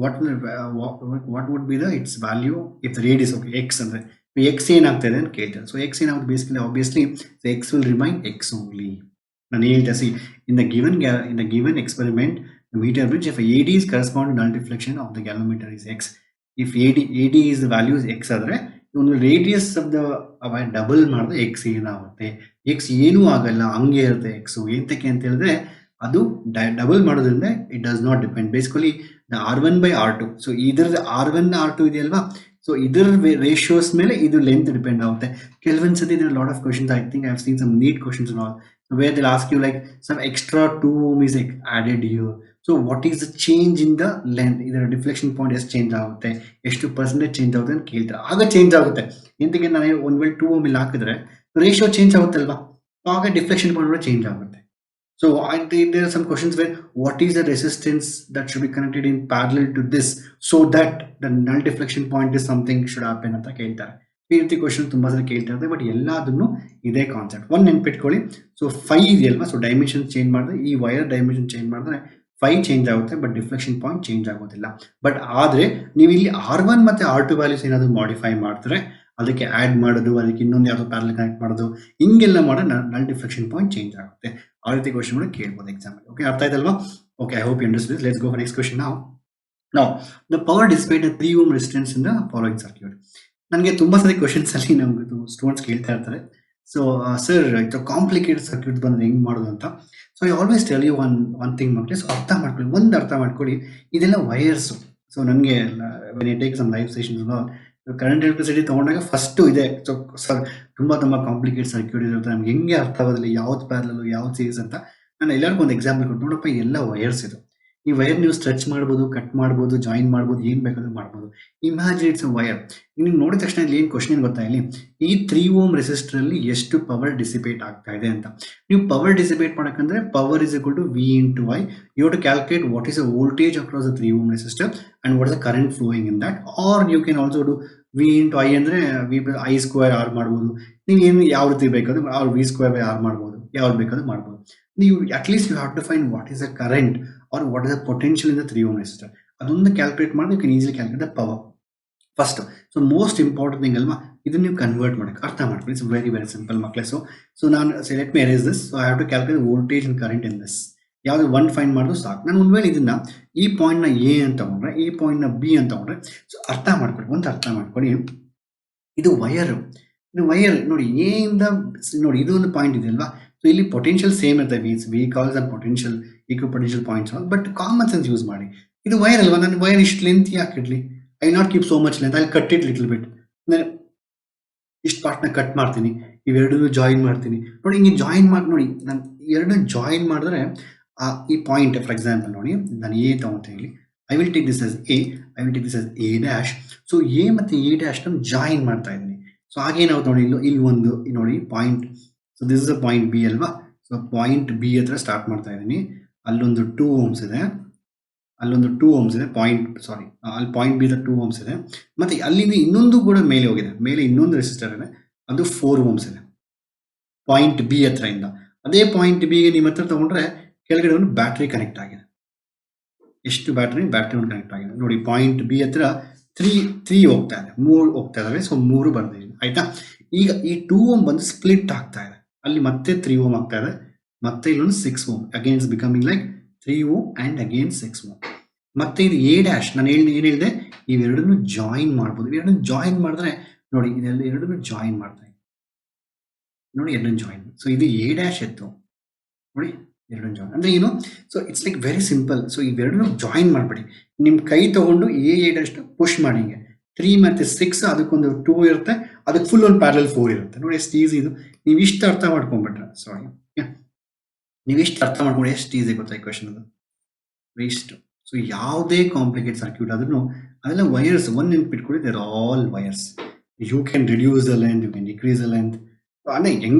what would be the its value if the radius of x ಅಂದ್ರೆ x ಏನಾಗ್ತದೆ ಅಂತ ಕೇಳ್ತಾರೆ. So x ಏನಾಗುತ್ತೆ basically obviously x will remain x only. ನಾನು ಹೇಳ್ತಾ C in the given experiment the meter bridge if AD is correspond to null deflection of the galvanometer is x. if AD is the value is x ಆದ್ರೆ ಒಂದು radius of the double ಮಾಡಿದ್ರೆ x ಏನಾಗುತ್ತೆ, x ಏನೂ ಆಗಲ್ಲ, ಹಂಗೆ ಇರುತ್ತೆ x. ಎಂತಕ್ಕೆ ಅಂತ ಹೇಳಿದ್ರೆ ಅದು ಡಬಲ್ ಮಾಡೋದ್ರಿಂದ it does not depend basically the R1 by R2. So ಇದ್ರ R1 R2 ಇದೆಯಲ್ವಾ, ಸೊ ಇದ್ರ ರೇಷಿಯೋಸ್ ಮೇಲೆ ಇದು ಲೆಂತ್ ಡಿಪೆಂಡ್ ಆಗುತ್ತೆ. ಕೆಲವೊಂದು ಸತಿ there are a lot of questions, I think I have seen some neat questions and all where they'll ask you like some extra 2 ohm is added here. So what is the change in the length, ಇದರ deflection point ಎಷ್ಟು change ಆಗುತ್ತೆ, ಎಷ್ಟು percentage change ಆಗುತ್ತೆ ಅಂತ ಕೇಳ್ತಾರೆ. ಆಗ change ಆಗುತ್ತೆ. ಎಂತಕ್ಕೆ ನಾನು ಒಂದು ವೇಳೆ 2 ohm ಇಲ್ಲಿ ಹಾಕಿದ್ರೆ ರೇಷಿಯೋ ಚೇಂಜ್ ಆಗುತ್ತಲ್ವಾ, ಆಗ ಡಿಫ್ಲೆಕ್ಷನ್ ಪಾಯಿಂಟ್ ಕೂಡ ಚೇಂಜ್ ಆಗುತ್ತೆ. So there are some questions where what is the resistance that should be connected in parallel to this so that the null deflection point is something should happen ಅಂತ ಕೇಳ್ತಾರೆ. ಈ ರೀತಿ question ತುಂಬಾ ಸಲ ಕೇಳ್ತಾ ಇರ್ತಾರೆ, ಬಟ್ ಎಲ್ಲದನ್ನು ಇದೇ ಕಾನ್ಸೆಪ್ಟ್. ಒಂದು ನೆನ್ಪಿಟ್ಕೊಳ್ಳಿ, ಸೊ 5 ಇದೆಯಲ್ವಾ, ಸೊ ಡೈಮೆನ್ಷನ್ ಚೇಂಜ್ ಮಾಡಿದ್ರೆ ಈ ವೈರ್ ಡೈಮೆನ್ಷನ್ ಚೇಂಜ್ ಮಾಡಿದ್ರೆ 5 ಚೇಂಜ್ ಆಗುತ್ತೆ, ಬಟ್ ಡಿಫ್ಲೆಕ್ಷನ್ ಪಾಯಿಂಟ್ ಚೇಂಜ್ ಆಗೋದಿಲ್ಲ. ಬಟ್ ಆದರೆ ನೀವು ಇಲ್ಲಿ R1 ಮತ್ತೆ R2 ವ್ಯಾಲ್ಯೂಸ್ ಏನಾದರೂ ಮಾಡಿಫೈ ಮಾಡ್ತಾರೆ, ಅದಕ್ಕೆ ಆ್ಯಡ್ ಮಾಡೋದು, ಅದಕ್ಕೆ ಇನ್ನೊಂದು ಯಾವುದೋ ಪ್ಯಾರಲ್ ಕನೆಕ್ಟ್ ಮಾಡೋದು, ಹಿಂಗೆಲ್ಲ ಮಾಡೋ ನಲ್ ಡಿಫ್ಲೆಕ್ಷನ್ ಪಾಯಿಂಟ್ ಚೇಂಜ್ ಆಗುತ್ತೆ. ಆ ರೀತಿ ಕ್ವಶನ್ ಕೂಡ ಕೇಳ್ಬೋದು ಎಕ್ಸಾಮ್. ಓಕೆ, ಅರ್ಥ ಆಯ್ತಲ್ವಾ? Okay, I hope you understood. Let's go for next question. ನಾವು the power dissipated 3 ohm resistance in the following circuit. ನನಗೆ ತುಂಬಾ ಸರಿ ಕ್ವಶನ್ಸ್ ಅಲ್ಲಿ ನಮ್ಗೆ ಸ್ಟೂಡೆಂಟ್ಸ್ ಕೇಳ್ತಾ ಇರ್ತಾರೆ, ಸೊ ಸರ್ ಇದು ಕಾಂಪ್ಲಿಕೇಟೆಡ್ ಸರ್ಕ್ಯೂಟ್ ಬಂದ್ರೆ ಹೆಂಗ್ ಮಾಡೋದು ಅಂತ. So I always tell you one thing ಮಕ್ಕಳೇ, ಸೊ ಅರ್ಥ ಮಾಡ್ಕೊಳ್ಳಿ, ಇದೆಲ್ಲ ವೈರ್ಸ್. ಸೊ ನನಗೆ when I take some live sessions current electricity ತಗೊಂಡಾಗ ಫಸ್ಟ್ ಇದೆ, ಸೊ ಸರ್ ತುಂಬಾ ಕಾಂಪ್ಲಿಕೇಟ್ ಸರ್ಕ್ಯೂಟ್ ಇರುತ್ತೆ, ನಮ್ಗೆ ಹೆಂಗೆ ಅರ್ಥ ಆಗೋದಿಲ್ಲ ಯಾವ್ದು ಪ್ಯಾರಲ್ ಯಾವ್ದು ಸೀರೀಸ್ ಅಂತ. ನಾನು ಎಲ್ಲರಿಗೂ ಒಂದು ಎಕ್ಸಾಂಪಲ್ ಕೊಟ್ಟು, ನೋಡಪ್ಪ ಎಲ್ಲ ವೈರ್ಸ್ ಇದು, ಈ ವೈರ್ ನೀವು ಸ್ಟ್ರೆಚ್ ಮಾಡ್ಬೋದು, ಕಟ್ ಮಾಡ್ಬೋದು, ಜಾಯಿನ್ ಮಾಡ್ಬೋದು, ಏನ್ ಬೇಕಾದ್ರೂ ಮಾಡ್ಬೋದು. Imagine it's a wire. ನೀವು ನೋಡಿದ ತಕ್ಷಣ ಇಲ್ಲಿ ಏನು ಕ್ವಶನ್ ಗೊತ್ತಾ, ಇಲ್ಲಿ ಈ 3 ohm ರೆಸಿಸ್ಟರ್ ಅಲ್ಲಿ ಎಷ್ಟು ಪವರ್ ಡಿಸಿಪೇಟ್ ಆಗ್ತಾ ಇದೆ ಅಂತ. ನೀವು ಪವರ್ ಡಿಸಿಪೇಟ್ ಮಾಡಕಂದ್ರೆ power is equal to V into I. You have to calculate what is the voltage across the 3 ohm resistor and what is the current flowing in that, or you can also do V into I ಅಂದ್ರೆ I square R ಮಾಡ್ಬೋದು. ನೀವು ಏನು ಯಾವ ರೀತಿ ಬೇಕಾದ್ರೂ, or V square by R ಮಾಡ್ಬೋದು, ಯಾವ್ದು ಬೇಕಾದ್ರೂ ಮಾಡ್ಬೋದು. ನೀವು at least you have to find what is the current or what is the potential in the 3 ohm resistor. ಅದೊಂದು ಕ್ಯಾಲ್ಕುಲೇಟ್ ಮಾಡಿ you can easily calculate the power first. So most important thing ಅಲ್ವಾ, ಇದನ್ನ ನೀವು ಕನ್ವರ್ಟ್ ಮಾಡಕ್ಕೆ ಅರ್ಥ ಮಾಡ್ಕೊಳ್ಳಿ. It's very very simple ಮಕ್ಕಳೇ. So ನಾನು let me arrange this. So I have to calculate voltage and current in this. ಯಾವುದು 1 find ಮಾಡಿದ್ರು ಸಾಕು. ನಾನು ಒಂದು ವೇಳೆ ಇದನ್ನ ಈ ಪಾಯಿಂಟ್ನ ಎ ಅಂತ ತಗೊಂಡ್ರೆ, ಈ ಪಾಯಿಂಟ್ನ ಬಿ ಅಂತ ತಗೊಂಡ್ರೆ, ಸೊ ಅರ್ಥ ಮಾಡ್ಕೊಳ್ಳಿ, ಒಂದು ಅರ್ಥ ಮಾಡ್ಕೊಳ್ಳಿ, ಇದು ವಯರ್ ನೋಡಿ, ಎ ಇಂದ ನೋಡಿ ಇದು ಒಂದು ಪಾಯಿಂಟ್ ಇದೆ ಅಲ್ವಾ. ಸೊ ಇಲ್ಲಿ ಪೊಟೆನ್ಷಿಯಲ್ ಸೇಮ್ ಇರ್ತದೆ, we calls and potential ಈಕ್ವ potential points, but common sense use ಮಾಡಿ. ಇದು ವಯರ್ ಅಲ್ವಾ, ನಾನು ವಯರ್ ಇಷ್ಟು ಲೆಂತ್ ಯಾಕೆ idli, I not keep so much length, I cut it little bit, ಇಷ್ಟು ಪಾರ್ಟ್ನ ಕಟ್ ಮಾಡ್ತೀನಿ, ಇವೆರಡನ್ನೂ ಜಾಯಿನ್ ಮಾಡ್ತೀನಿ. ನೋಡಿ ಹಿಂಗೆ ಜಾಯಿನ್ ಮಾಡಿ, ನೋಡಿ ನಾನು ಎರಡನ್ನೂ ಜಾಯಿನ್ ಮಾಡಿದ್ರೆ ಈ ಪಾಯಿಂಟ್ ಫಾರ್ ಎಕ್ಸಾಂಪಲ್ ನೋಡಿ, ನಾನು ಎ ತಗೊತೀನಿ, ಇಲ್ಲಿ I will take this as A, I will take this as A dash. So A ಮತ್ತು ಎ ಡ್ಯಾಶ್ ನಾನು ಜಾಯಿನ್ ಮಾಡ್ತಾ ಇದ್ದೀನಿ. ಸೊ ಹಾಗೇನಾಗುತ್ತೆ ನೋಡಿ, ಇಲ್ಲಿ ಒಂದು ನೋಡಿ point, so this is a point B ಅಲ್ವಾ. ಸೊ ಪಾಯಿಂಟ್ ಬಿ ಹತ್ರ ಸ್ಟಾರ್ಟ್ ಮಾಡ್ತಾ ಇದ್ದೀನಿ, ಅಲ್ಲೊಂದು 2 ohms ಇದೆ, ಅಲ್ಲೊಂದು 2 ohms ಇದೆ, ಅಲ್ಲಿ ಪಾಯಿಂಟ್ ಬಿ 2 ohms ಇದೆ, ಮತ್ತೆ ಅಲ್ಲಿಂದ ಇನ್ನೊಂದು ಕೂಡ ಮೇಲೆ ಹೋಗಿದೆ, ಮೇಲೆ ಇನ್ನೊಂದು ರೆಸಿಸ್ಟರ್ ಇದೆ, ಅದು 4 ohms ಇದೆ ಪಾಯಿಂಟ್ ಬಿ ಹತ್ರ ಇಂದ. ಅದೇ ಪಾಯಿಂಟ್ ಬಿಗೆ ನಿಮ್ಮ ಹತ್ರ ತಗೊಂಡ್ರೆ ಕೆಳಗಡೆ ಒಂದು ಬ್ಯಾಟ್ರಿ ಕನೆಕ್ಟ್ ಆಗಿದೆ. ಎಷ್ಟು ಬ್ಯಾಟ್ರಿ ಒಂದು ಕನೆಕ್ಟ್ ಆಗಿದೆ ನೋಡಿ, ಪಾಯಿಂಟ್ ಬಿ ಹತ್ರ 3 ಹೋಗ್ತಾ ಇದೆ, 3 ಹೋಗ್ತಾ ಇದಾವೆ. ಸೊ 3 ಬರ್ದಿದ್ದೀನಿ, ಆಯ್ತಾ. ಈಗ ಈ 2 ohm ಬಂದು ಸ್ಪ್ಲಿಟ್ ಆಗ್ತಾ ಇದೆ, ಅಲ್ಲಿ ಮತ್ತೆ 3 ohm ಆಗ್ತಾ ಇದೆ, ಮತ್ತೆ ಇಲ್ಲೊಂದು 6 ohm, again it's becoming like 3 ohm and again 6 ohm. ಮತ್ತೆ ಇದು ಎ ಡ್ಯಾಶ್, ನಾನು ಏನು ಹೇಳಿದೆ, ಇವೆರಡನ್ನು ಜಾಯಿನ್ ಮಾಡ್ಬೋದು. ಇವೆರಡನ್ನು ಜಾಯಿನ್ ಮಾಡಿದ್ರೆ ನೋಡಿ, ಇದೆಲ್ಲ ಎರಡನ್ನು ಜಾಯಿನ್ ಮಾಡ್ತಾ ಇದೆ ನೋಡಿ, ಎರಡನ್ನು ಜಾಯಿನ್. ಸೊ ಇದು ಎ ಡ್ಯಾಶ್ ಎತ್ತು ನೋಡಿ, ಎರಡನ್ನು ಜಾಯಿನ್ ಅಂದ್ರೆ ಏನು, so it's like very simple. So ಇವೆರಡನ್ನು ಜಾಯಿನ್ ಮಾಡಬೇಡಿ, ನಿಮ್ಮ ಕೈ ತಗೊಂಡು ಎ ಡ್ಯಾಶ್ ಪುಷ್ ಮಾಡಿ, ಹಿಂಗೆ 3 ಮತ್ತು 6 ಅದಕ್ಕೊಂದು 2 ಇರುತ್ತೆ, ಅದಕ್ಕೆ ಫುಲ್ ಒಂದು ಪ್ಯಾರಲಲ್ 4 ಇರುತ್ತೆ ನೋಡಿ. ಎಷ್ಟು ಈಸಿ ಇದು, ನೀವು ಇಷ್ಟು ಅರ್ಥ ಮಾಡ್ಕೊಂಡ್ಬಿಟ್ರೆ, ನೀವು ಎಷ್ಟು ಅರ್ಥ ಮಾಡ್ಕೊಂಡು ಎಷ್ಟು ಈಸಿ ಗೊತ್ತಾ ಈ ಕ್ವೆಶನ್, ಅದು ಇಷ್ಟು. ಸೊ ಯಾವುದೇ ಕಾಂಪ್ಲಿಕೇಟ್ ಸರ್ಕ್ಯೂಟ್ ಆದ್ರೂ ಅದೆಲ್ಲ ವೈರ್ಸ್, ಒಂದು ನೆನ್ಪಿಟ್ಕೊಳ್ಳಿ, there all wires. You can reduce the length, you can decrease the length, ಅಂದ್ರೆ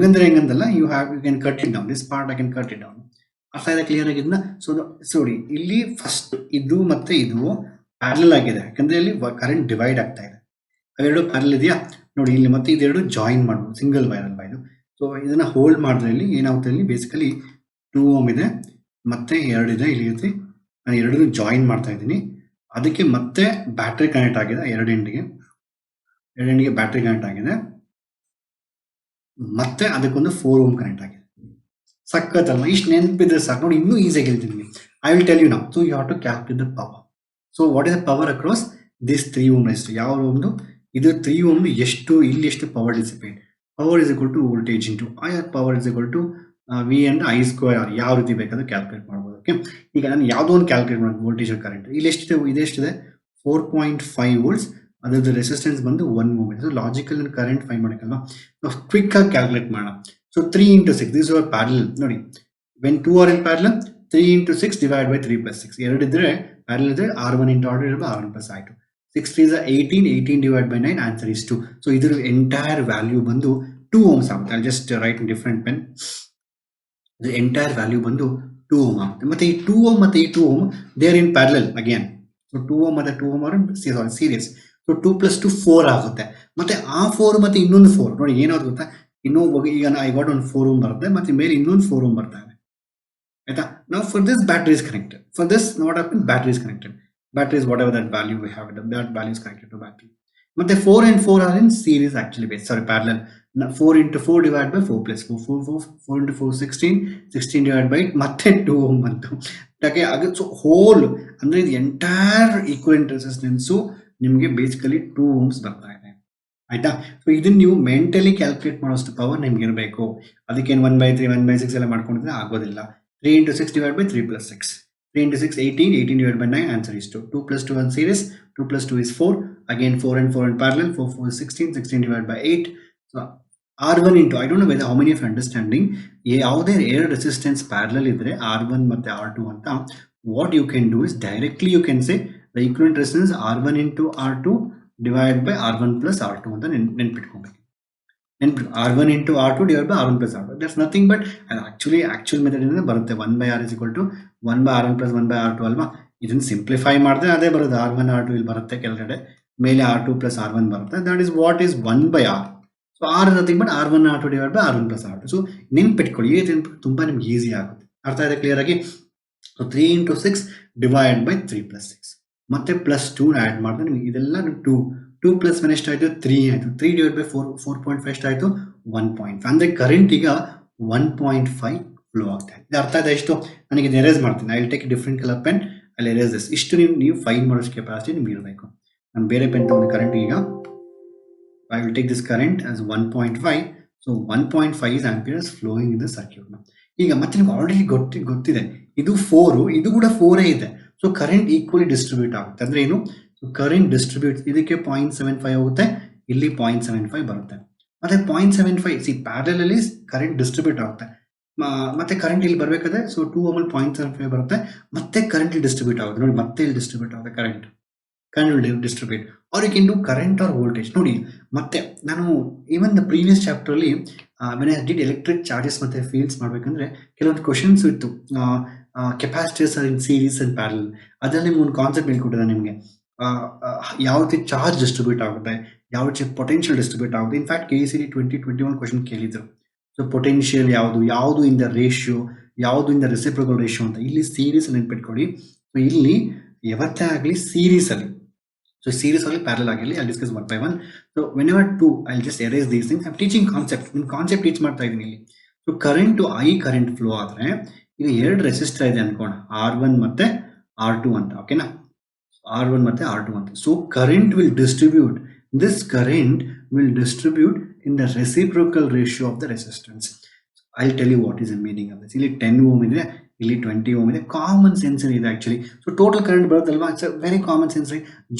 ಹೆಂಗಂದಲ್ಲ, you can cut it down, this part I can cut it down. ಅರ್ಥ ಇದೆ ಕ್ಲಿಯರ್ ಆಗಿದ್ನ. ಸೊ ನೋಡಿ, ಇಲ್ಲಿ ಫಸ್ಟ್ ಇದು ಮತ್ತೆ ಇದು ಪ್ಯಾರಲಲ್ ಆಗಿದೆ, ಯಾಕಂದ್ರೆ ಇಲ್ಲಿ ಕರೆಂಟ್ ಡಿವೈಡ್ ಆಗ್ತಾ ಇದೆ, ಅವೆರಡು ಪ್ಯಾರಲ್ ಇದೆಯಾ ನೋಡಿ. ಇಲ್ಲಿ ಮತ್ತೆ ಇದೆರಡು ಜಾಯಿನ್ ಮಾಡ್ಬೋದು, ಸಿಂಗಲ್ ವೈರ್ ಅಲ್ವಾ ಇದು. ಸೊ ಇದನ್ನ ಹೋಲ್ಡ್ ಮಾಡಿದ್ರೆ ಇಲ್ಲಿ ಏನಾಗುತ್ತೆ, ಇಲ್ಲಿ ಬೇಸಿಕಲಿ 2 ohm ಇದೆ, ಮತ್ತೆ 2 ಇದೆ, ಇಲ್ಲಿ ಇರುತ್ತೆ. ನಾನು ಎರಡನ್ನೂ ಜಾಯಿನ್ ಮಾಡ್ತಾ ಇದ್ದೀನಿ, ಅದಕ್ಕೆ ಮತ್ತೆ ಬ್ಯಾಟ್ರಿ ಕನೆಕ್ಟ್ ಆಗಿದೆ, ಎರಡು ಎಂಡಿಗೆ ಬ್ಯಾಟ್ರಿ ಕನೆಕ್ಟ್ ಆಗಿದೆ, ಮತ್ತೆ ಅದಕ್ಕೊಂದು 4 ohm ಕನೆಕ್ಟ್ ಆಗಿದೆ. ಸಕ್ಕತ್ತಲ್ವ, ಇಷ್ಟು ನೆನಪಿದ್ರೆ ಸಾಕು ನೋಡಿ, ಇನ್ನೂ ಈಸಿಯಾಗಿ ಹೇಳ್ತೀನಿ. I will tell you now. So you have to calculate the power. So what is the power across this 3 ohm ಎಷ್ಟು, ಯಾವ ಒಂದು ಇದು 3 ohm ಎಷ್ಟು, ಇಲ್ಲಿ ಎಷ್ಟು power dissipate. Power is equal to voltage into I, power is equal to V and I square R, ಯಾವ ರೀತಿ ಬೇಕಾದ್ರೆ ಕ್ಯಾಲ್ಕುಲೇಟ್ ಮಾಡ್ಬೋದು. ಓಕೆ, ಈಗ ನಾನು ಯಾವುದೋ ಒಂದು ಕ್ಯಾಲ್ಕುಲೇಟ್ ಮಾಡೋದು, ವೋಲ್ಟೇಜ್ ಕರೆಂಟ್ ಇಲ್ಲಿ ಎಷ್ಟಿದೆ, ಇದೆಷ್ಟಿದೆ 4.5 volts, ಅದರದ್ದು ರೆಸಿಸ್ಟೆನ್ಸ್ ಬಂದು 1 ohm. So logical current find ಮಾಡೋಕ್ಕಲ್ವಾ, ನಾವು ಕ್ವಿಕ್ ಆಗಿ ಕ್ಯಾಲ್ಕುಲೇಟ್ ಮಾಡೋಣ. So 3 into 6, these are parallel ನೋಡಿ, when 2 are in parallel, 3 into 6 divided by 3 plus 6, ಎರಡು ಇದ್ರೆ parallel ಇದ್ರೆ R1 into R2 divided by R1 plus R2. 6 3 is 18, 18 divided by 9, answer is 2. So ಇದರ entire value ಬಂದು 2 ohms ಆಗುತ್ತೆ. I'll just write in different pen. The entire value ಬಂದು 2 ohm ಆಗುತ್ತೆ. ಮತ್ತೆ ಈ 2 ohm ಮತ್ತೆ ಈ 2 ohm they are in parallel again. So 2 ohm ಮತ್ತೆ 2 ohm are series. So 2 plus 2 4 ಆಗುತ್ತೆ. ಮತ್ತೆ ಆ 4 ಮತ್ತೆ ಇನ್ನೊಂದು 4 ನೋಡಿ ಏನಾಗುತ್ತೆ ಗೊತ್ತಾ, ಇನ್ನೊಂದು ಈಗ ಐ ಗಾಟ್ ಒಂದು 4 ohm ಬರುತ್ತೆ, ಮತ್ತೆ ಮೇಲೆ ಇನ್ನೊಂದು 4 ohm ಬರ್ತಾ ಇದೆ, ಆಯ್ತಾ. Now for this battery is connected. For this what happened, battery is connected. Battery is whatever that value we have, that value is connected to battery. ಮತ್ತೆ 4 and 4 are in series actually, parallel. 4 into 4 divided by 4 plus 4, 4 into 4 16, 16 divided by 8 ಮತ್ತೆ 2 ohm ಬಂತು. ಯಾಕೆ so hole ಅಂದ್ರೆ ಇದು entire equivalent resistance ನಿಮಗೆ basically 2 ohms ಬರ್ತಾ ಇದೆ, ಆಯ್ತಾ. ಸೊ ಇದನ್ನ ನೀವು ಮೆಂಟಲಿ ಕ್ಯಾಲ್ಕುಲೇಟ್ ಮಾಡೋಷ್ಟು ಪವರ್ ನಿಮ್ಗೆ ಇರಬೇಕು. ಅದಕ್ಕೇನು 1/3 1/6 ಎಲ್ಲ ಮಾಡ್ಕೊಂಡಿದ್ರೆ ಆಗೋದಿಲ್ಲ. 3 into 6 divided by 3 plus 6, 3 into 6 18, 18 divided by 9, answer is 2. 2 plus 2 in series, 2 plus 2 is 4, again 4 and 4 in parallel, 4 4 is 16, 16 divided by 8. So R1 into, I don't know whether how many of you understanding, ಯಾವುದೇ ಎರಡು resistance parallel ಇದ್ರೆ R1 ಮತ್ತೆ R2 ಅಂತ, what you can do is directly you can say the equivalent resistance R1 into R2 divided by R1 plus R2 ಅಂತ ನೆನ್ಪಿಟ್ಕೊಬೇಕು. R1 into R2 divided by R1 plus R2, that's nothing but actual method ಇಂದ ಬರುತ್ತೆ. 1/R is equal to 1/R1 plus 1/R2 ಅಲ್ವಾ. ಇದನ್ನ simplify ಮಾಡಿದ್ರೆ ಅದೇ ಬರುತ್ತೆ, R1 R2 ಇಲ್ಲಿ ಬರುತ್ತೆ, ಕೆಳಗಡೆ ಮೇಲೆ R2 plus R1 ಬರುತ್ತೆ, that is what is 1/R. So R is nothing but R1 R2 divided by R1 plus R2. So ನೆನ್ಪಿಟ್ಕೊಳ್ಳಿ, ತುಂಬಾ ನಿಮ್ಗೆ ಈಸಿ ಆಗುತ್ತೆ. ಅರ್ಥ ಇದೆ ಕ್ಲಿಯರ್ ಆಗಿ. So 3 into 6 divided by 3 plus 6, ಮತ್ತೆ ಪ್ಲಸ್ 2 ಆ್ಯಡ್ ಮಾಡಿದ್ರೆ ನಿಮಗೆ ಇದೆಲ್ಲ 2 ಪ್ಲಸ್ 1 ಎಷ್ಟಾಯಿತು 3 ಆಯಿತು. 3 divided by 4 4.5 ಎಷ್ಟಾಯಿತು 1.5. ಅಂದರೆ ಕರೆಂಟ್ ಈಗ 1.5 ಫ್ಲೋ ಆಗ್ತಾ ಇದೆ. ಇದು ಅರ್ಥ ಆಯ್ತಾ? ಇಷ್ಟು ನನಗೆ ಇದು ಎರೇಸ್ ಮಾಡ್ತೀನಿ. I will take different colour pen, ಅಲ್ಲಿ ಎರೇಸ್ ದಿಸ್. ಇಷ್ಟು ನೀವು ಫೈನ್ ಮಾಡೋಷ್ಟು ಕೆಪಾಸಿಟಿ ನಿಮ್ಗೆ ಇರಬೇಕು. ನಾನು ಬೇರೆ ಪೆನ್ ತಗೊಂಡು ಕರೆಂಟ್ ಈಗ I will take this current as 1.5. So 1.5 is amperes flowing in the circuit. ಈಗ ಮತ್ತೆ ನಿಮ್ಗೆ ಆಲ್ರೆಡಿ ಗೊತ್ತಿದೆ ಇದು 4, ಇದು ಕೂಡ 4 ಇದೆ. ಸೊ ಕರೆಂಟ್ ಈಕ್ವಲಿ ಡಿಸ್ಟ್ರಿಬ್ಯೂಟ್ ಆಗುತ್ತೆ. ಅಂದ್ರೆ ಏನು? ಸೊ ಕರೆಂಟ್ ಡಿಸ್ಟ್ರಿಬ್ಯೂಟ್ ಇದಕ್ಕೆ 0.75 ಆಗುತ್ತೆ, ಇಲ್ಲಿ 0.75 ಬರುತ್ತೆ. ಮತ್ತೆ 0.75 ಸಿ ಪ್ಯಾರಲಲ್ ಅಲ್ಲಿ ಕರೆಂಟ್ ಡಿಸ್ಟ್ರಿಬ್ಯೂಟ್ ಆಗುತ್ತೆ. ಮತ್ತೆ ಕರೆಂಟ್ ಇಲ್ಲಿ ಬರಬೇಕಾದ್ರೆ ಸೊ 2 ohm 0.75 ಬರುತ್ತೆ, ಮತ್ತೆ ಕರೆಂಟ್ ಇಲ್ಲಿ ಡಿಸ್ಟ್ರಿಬ್ಯೂಟ್ ಆಗುತ್ತೆ. ನೋಡಿ ಮತ್ತೆ ಇಲ್ಲಿ ಡಿಸ್ಟ್ರಿಬ್ಯೂಟ್ ಆಗುತ್ತೆ current will distribute, or you can do current or voltage. ನೋಡಿ ಮತ್ತೆ ನಾನು even the previous chapter ಅಲ್ಲಿ when I did electric charges ಮತ್ತೆ fields ಮಾಡಬೇಕಂದ್ರೆ ಕೆಲವೊಂದು ಕ್ವೆಶ್ಚನ್ಸ್ ಇತ್ತು. Capacitors R in series and parallel. ಅದರಲ್ಲಿ ಒಂದು ಕಾನ್ಸೆಪ್ಟ್ ಹೇಳ್ಕೊಟ್ಟಿದ್ದಾರೆ ನಿಮಗೆ. ಯಾವ ರೀತಿ ಚಾರ್ಜ್ ಡಿಸ್ಟ್ರಿಬ್ಯೂಟ್ ಆಗುತ್ತೆ, ಯಾವ ರೀತಿ ಪೊಟೆನ್ಷಿಯಲ್ ಡಿಸ್ಟ್ರಿಬ್ಯೂಟ್ ಆಗುತ್ತೆ. ಇನ್ಫ್ಯಾಕ್ಟ್ KCET 2021 ಕ್ವೆಶ್ಚನ್ ಕೇಳಿದ್ರು. ಸೊ ಪೊಟೆನ್ಷಿಯಲ್ ಯಾವುದು ಇನ್ ದ ರೇಷಿಯೋ, ಯಾವುದು ಇನ್ ದ ರೆಸಿಪ್ರೋಕಲ್ ರೇಷಿಯೋ ಅಂತ. ಇಲ್ಲಿ ಸೀರೀಸ್ ನೆನ್ಪಿಟ್ಕೊಳ್ಳಿ. ಸೊ ಇಲ್ಲಿ ಯಾವತ್ತೇ ಆಗಲಿ ಸೀರೀಸ್ ಅಲ್ಲಿ, so series only parallel agili. I'll discuss one by one. So whenever two, I'll just erase these things. I'm teaching concept. In concept teach ಮಾಡ್ತಾ ಇದೀನಿ ಇಲ್ಲಿ. So current to I current flow ಆದ್ರೆ ಇಲ್ಲಿ ಎರಡು resistor ಇದೆ ಅನ್ಕೋಣ, R1 ಮತ್ತೆ R2 ಅಂತ. ಓಕೆನಾ? R1 ಮತ್ತೆ R2 ಅಂತ. So current will distribute. This current will distribute in the reciprocal ratio of the resistance. I'll tell you what is the meaning of this. ಇಲ್ಲಿ 10 ohm ಇದೆ, ಇಲ್ಲಿ 20 ohm ಇದೆ. ಕಾಮನ್ ಸೆನ್ಸ್ ಇದೆ actually. So total current ಬರುತ್ತಲ್ವಾ, it's very common sense.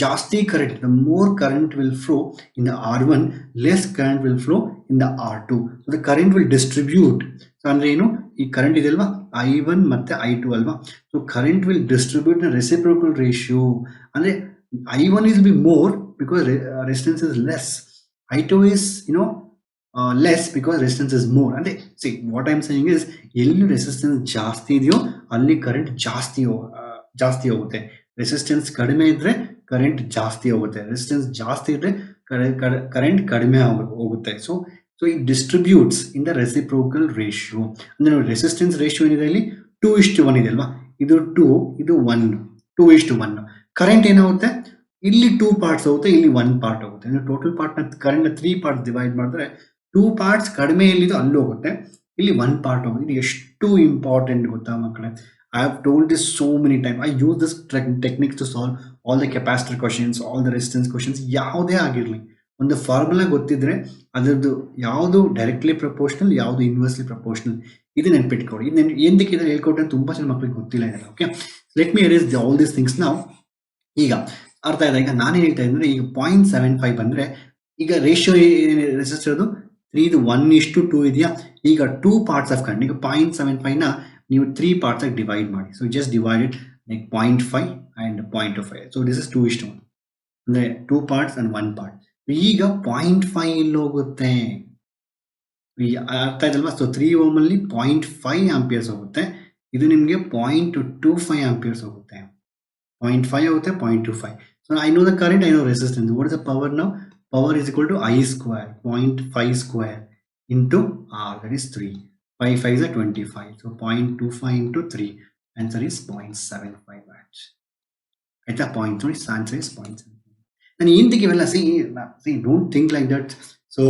ಜಾಸ್ತಿ current, the more current will flow in the R1, less current will flow in the R2. So the current will distribute. So ಅಂದ್ರೆ ಏನು? ಈ current ಇದೆ ಅಲ್ವಾ, I1 ಮತ್ತೆ I2 ಅಲ್ವಾ. So current will distribute the reciprocal ratio. ಅಂದ್ರೆ I1 is be more because resistance is less. I2 is less because resistance is more. And see what I'm saying is ಎಲ್ಲಿ resistance ಜಾಸ್ತಿ ಇದೆಯೋ ಅಲ್ಲಿ current ಜಾಸ್ತಿ ಹೋಗುತ್ತೆ. Resistance ಕಡಿಮೆ ಇದ್ರೆ current ಜಾಸ್ತಿ ಹೋಗುತ್ತೆ, ರೆಸಿಸ್ಟೆನ್ಸ್ ಜಾಸ್ತಿ ಇದ್ರೆ ಕರೆಂಟ್ ಕಡಿಮೆ ಹೋಗುತ್ತೆ. So it distributes in the reciprocal ratio. ಅಂದ್ರೆ ನೋಡಿ ರೆಸಿಸ್ಟೆನ್ಸ್ ರೇಷಿಯೋ ಏನಿದೆ ಇಲ್ಲಿ 2:1 ಇದೆ ಅಲ್ವಾ. ಇದು 2, ಇದು 1, 2:1. ಕರೆಂಟ್ ಏನಾಗುತ್ತೆ? ಇಲ್ಲಿ 2 ಪಾರ್ಟ್ಸ್ ಹೋಗುತ್ತೆ, ಇಲ್ಲಿ 1 ಪಾರ್ಟ್ ಹೋಗುತ್ತೆ. Total part current 3 parts divide ಮಾಡಿದ್ರೆ 2 ಪಾರ್ಟ್ಸ್ ಕಡಿಮೆ ಎಲ್ಲಿದು ಅಲ್ಲಿ ಹೋಗುತ್ತೆ, ಇಲ್ಲಿ 1 ಪಾರ್ಟ್ ಹೋಗುತ್ತೆ. ಇದು ಎಷ್ಟು ಇಂಪಾರ್ಟೆಂಟ್ ಗೊತ್ತಾ ಮಕ್ಕಳೇ? I have told this so many times. I use this techniques to solve all the capacitor questions, all the resistance questions. ಯಾವುದೇ ಆಗಿರಲಿ ಒಂದು ಫಾರ್ಮುಲಾ ಗೊತ್ತಿದ್ರೆ ಅದರದ್ದು ಯಾವುದು ಡೈರೆಕ್ಟ್ಲಿ ಪ್ರಪೋರ್ಷನಲ್, ಯಾವುದು ಇನ್ವರ್ಸ್ಲಿ ಪ್ರಪೋರ್ಷನಲ್, ಇದು ನೆನ್ಪಿಟ್ಕೊಳ್ಳಿ. ಇದು ಏನಕ್ಕೆ ಇದನ್ನು ಹೇಳ್ಕೊಟ್ರೆ ತುಂಬಾ ಜನ ಮಕ್ಕಳಿಗೆ ಗೊತ್ತಿಲ್ಲ ಇದೆಲ್ಲ. Okay, let me erase all these things ನಾವು. ಈಗ ಅರ್ಥ ಆಯ್ತಾ? ಈಗ ನಾನೇನು ಹೇಳ್ತಾ ಇದ್ರೆ ಈಗ 0.75 ಬಂದ್ರೆ ಈಗ ರೇಷಿಯೋ ರೆಸಿಸ್ಟರ್ದು 3 1:2 ಇದೆಯಾ. ಈಗ 2 ಪಾರ್ಟ್ಸ್ ಆಫ್ ಕರೆಂಟ್, ಈಗ 0.75 ನ ನೀವು 3 ಪಾರ್ಟ್ಸ್ ಆಗಿ ಡಿವೈಡ್ ಮಾಡಿ. So just divide it like 0.5 and 0.25. So this is 2:1 ಅಂದ್ರೆ 2 ಪಾರ್ಟ್ಸ್ ಅಂಡ್ 1 ಪಾರ್ಟ್. ಈಗ 0.5 ಇಲ್ಲಿ ಹೋಗುತ್ತೆ, ಅರ್ಥ ಆಯ್ತಲ್ವಾ? ಸೊ 3 ohm ಅಲ್ಲಿ 0.5 ಆಂಪಿಯರ್ಸ್ ಹೋಗುತ್ತೆ, ಇದು ನಿಮಗೆ 0.25 ಆಂಪಿಯರ್ಸ್ ಹೋಗುತ್ತೆ. 0.5 ಹೋಗುತ್ತೆ, 0.25. So I know the current, I know resistance. What is the power now? Power is equal to I square, 0.5 square into R, that is 3. 5 5 is 25. So 0.25 into 3. Answer is 0.75 watts. At the point, answer is 0.75. And see, don't think like that. So,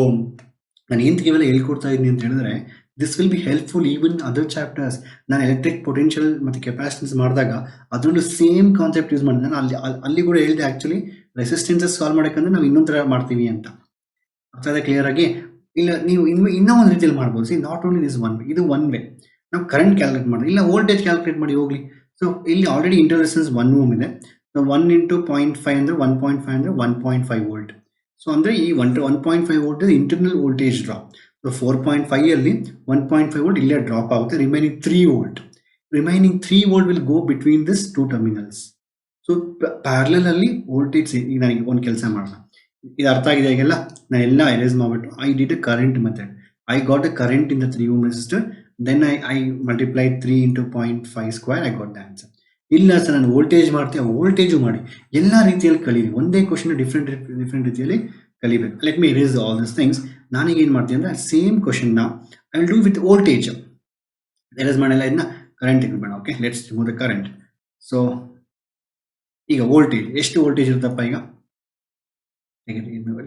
this will be helpful even in other chapters. ನಾನು electric potential ಮತ್ತು capacitance ಮಾಡಿದಾಗ ಅದೊಂದು same concept use ಮಾಡಿದೆ. ನಾನು ಅಲ್ಲಿ ಕೂಡ ಹೇಳಿದೆ actually resistances solve ಮಾಡೋಕ್ಕಂದ್ರೆ ನಾವು ಇನ್ನೊಂದು ಥರ ಮಾಡ್ತೀವಿ ಅಂತ. ಅರ್ಥಾದ ಕ್ಲಿಯರ್ ಆಗಿ? ಇಲ್ಲ ನೀವು ಇನ್ನೂ ಒಂದು ರೀತಿಯಲ್ಲಿ ಮಾಡ್ಬೋದು. C not only this one way, ಇದು ಒನ್ ವೇ. ನಾವು ಕರೆಂಟ್ ಕ್ಯಾಲ್ಕುಲೇಟ್ ಮಾಡಿ, ಇಲ್ಲ ವೋಲ್ಟೇಜ್ ಕ್ಯಾಲ್ಕುಲೇಟ್ ಮಾಡಿ ಹೋಗ್ಲಿ. ಸೊ ಇಲ್ಲಿ ಆಲ್ರೆಡಿ ಇಂಟರ್ ರೆಸಿಸ್ಟೆನ್ಸ್ 1 ohm ಇದೆ. 1 into 0.5 ಅಂದರೆ 1.5 ಅಂದರೆ 1.5 ವೋಲ್ಟ್. ಸೊ ಅಂದರೆ ಈ 1.5 volt internal voltage drop. So 4.5 ಅಲ್ಲಿ 1.5 ವೋಲ್ಟ್ ಇಲ್ಲೇ ಡ್ರಾಪ್ ಆಗುತ್ತೆ. Remaining 3 volt, remaining 3 volt will go between this 2 terminals. So parallel ಅಲ್ಲಿ ವೋಲ್ಟೇಜ್. ಈಗ ನನಗೆ ಒಂದು ಕೆಲಸ ಮಾಡೋಣ, ಇದು ಅರ್ಥ ಆಗಿದೆ ಈಗೆಲ್ಲ. ನಾನು ಎಲ್ಲ ಎರೇಸ್ ಮಾಡಿಬಿಟ್ಟು I did a current method. I got a current in the 3 ohm resistor. Then I multiply 3 into 0.5 square. I got the answer. ಇಲ್ಲ ಸರ್ ನಾನು ವೋಲ್ಟೇಜ್ ಮಾಡ್ತೀವಿ, ವೋಲ್ಟೇಜು ಮಾಡಿ. ಎಲ್ಲ ರೀತಿಯಲ್ಲಿ ಕಲೀರಿ, ಒಂದೇ ಕ್ವಶನ್ ಡಿಫ್ರೆಂಟ್ ರೀತಿಯಲ್ಲಿ ಕಲಿಬೇಕು. Let me erase all this things. ನಾನೀಗ ಏನು ಮಾಡ್ತೀನಿ ಅಂದರೆ ಸೇಮ್ ಕ್ವಶನ್ನ I will do with voltage. Erase ಮಾಡಲ್ಲ, ಇದನ್ನ ಕರೆಂಟ್ ತೆಗೆದುಬೇಡ. Okay, let's remove the current. So ಈಗ ವೋಲ್ಟೇಜ್ ಎಷ್ಟು ವೋಲ್ಟೇಜ್ ಇರುತ್ತಪ್ಪ? ಈಗ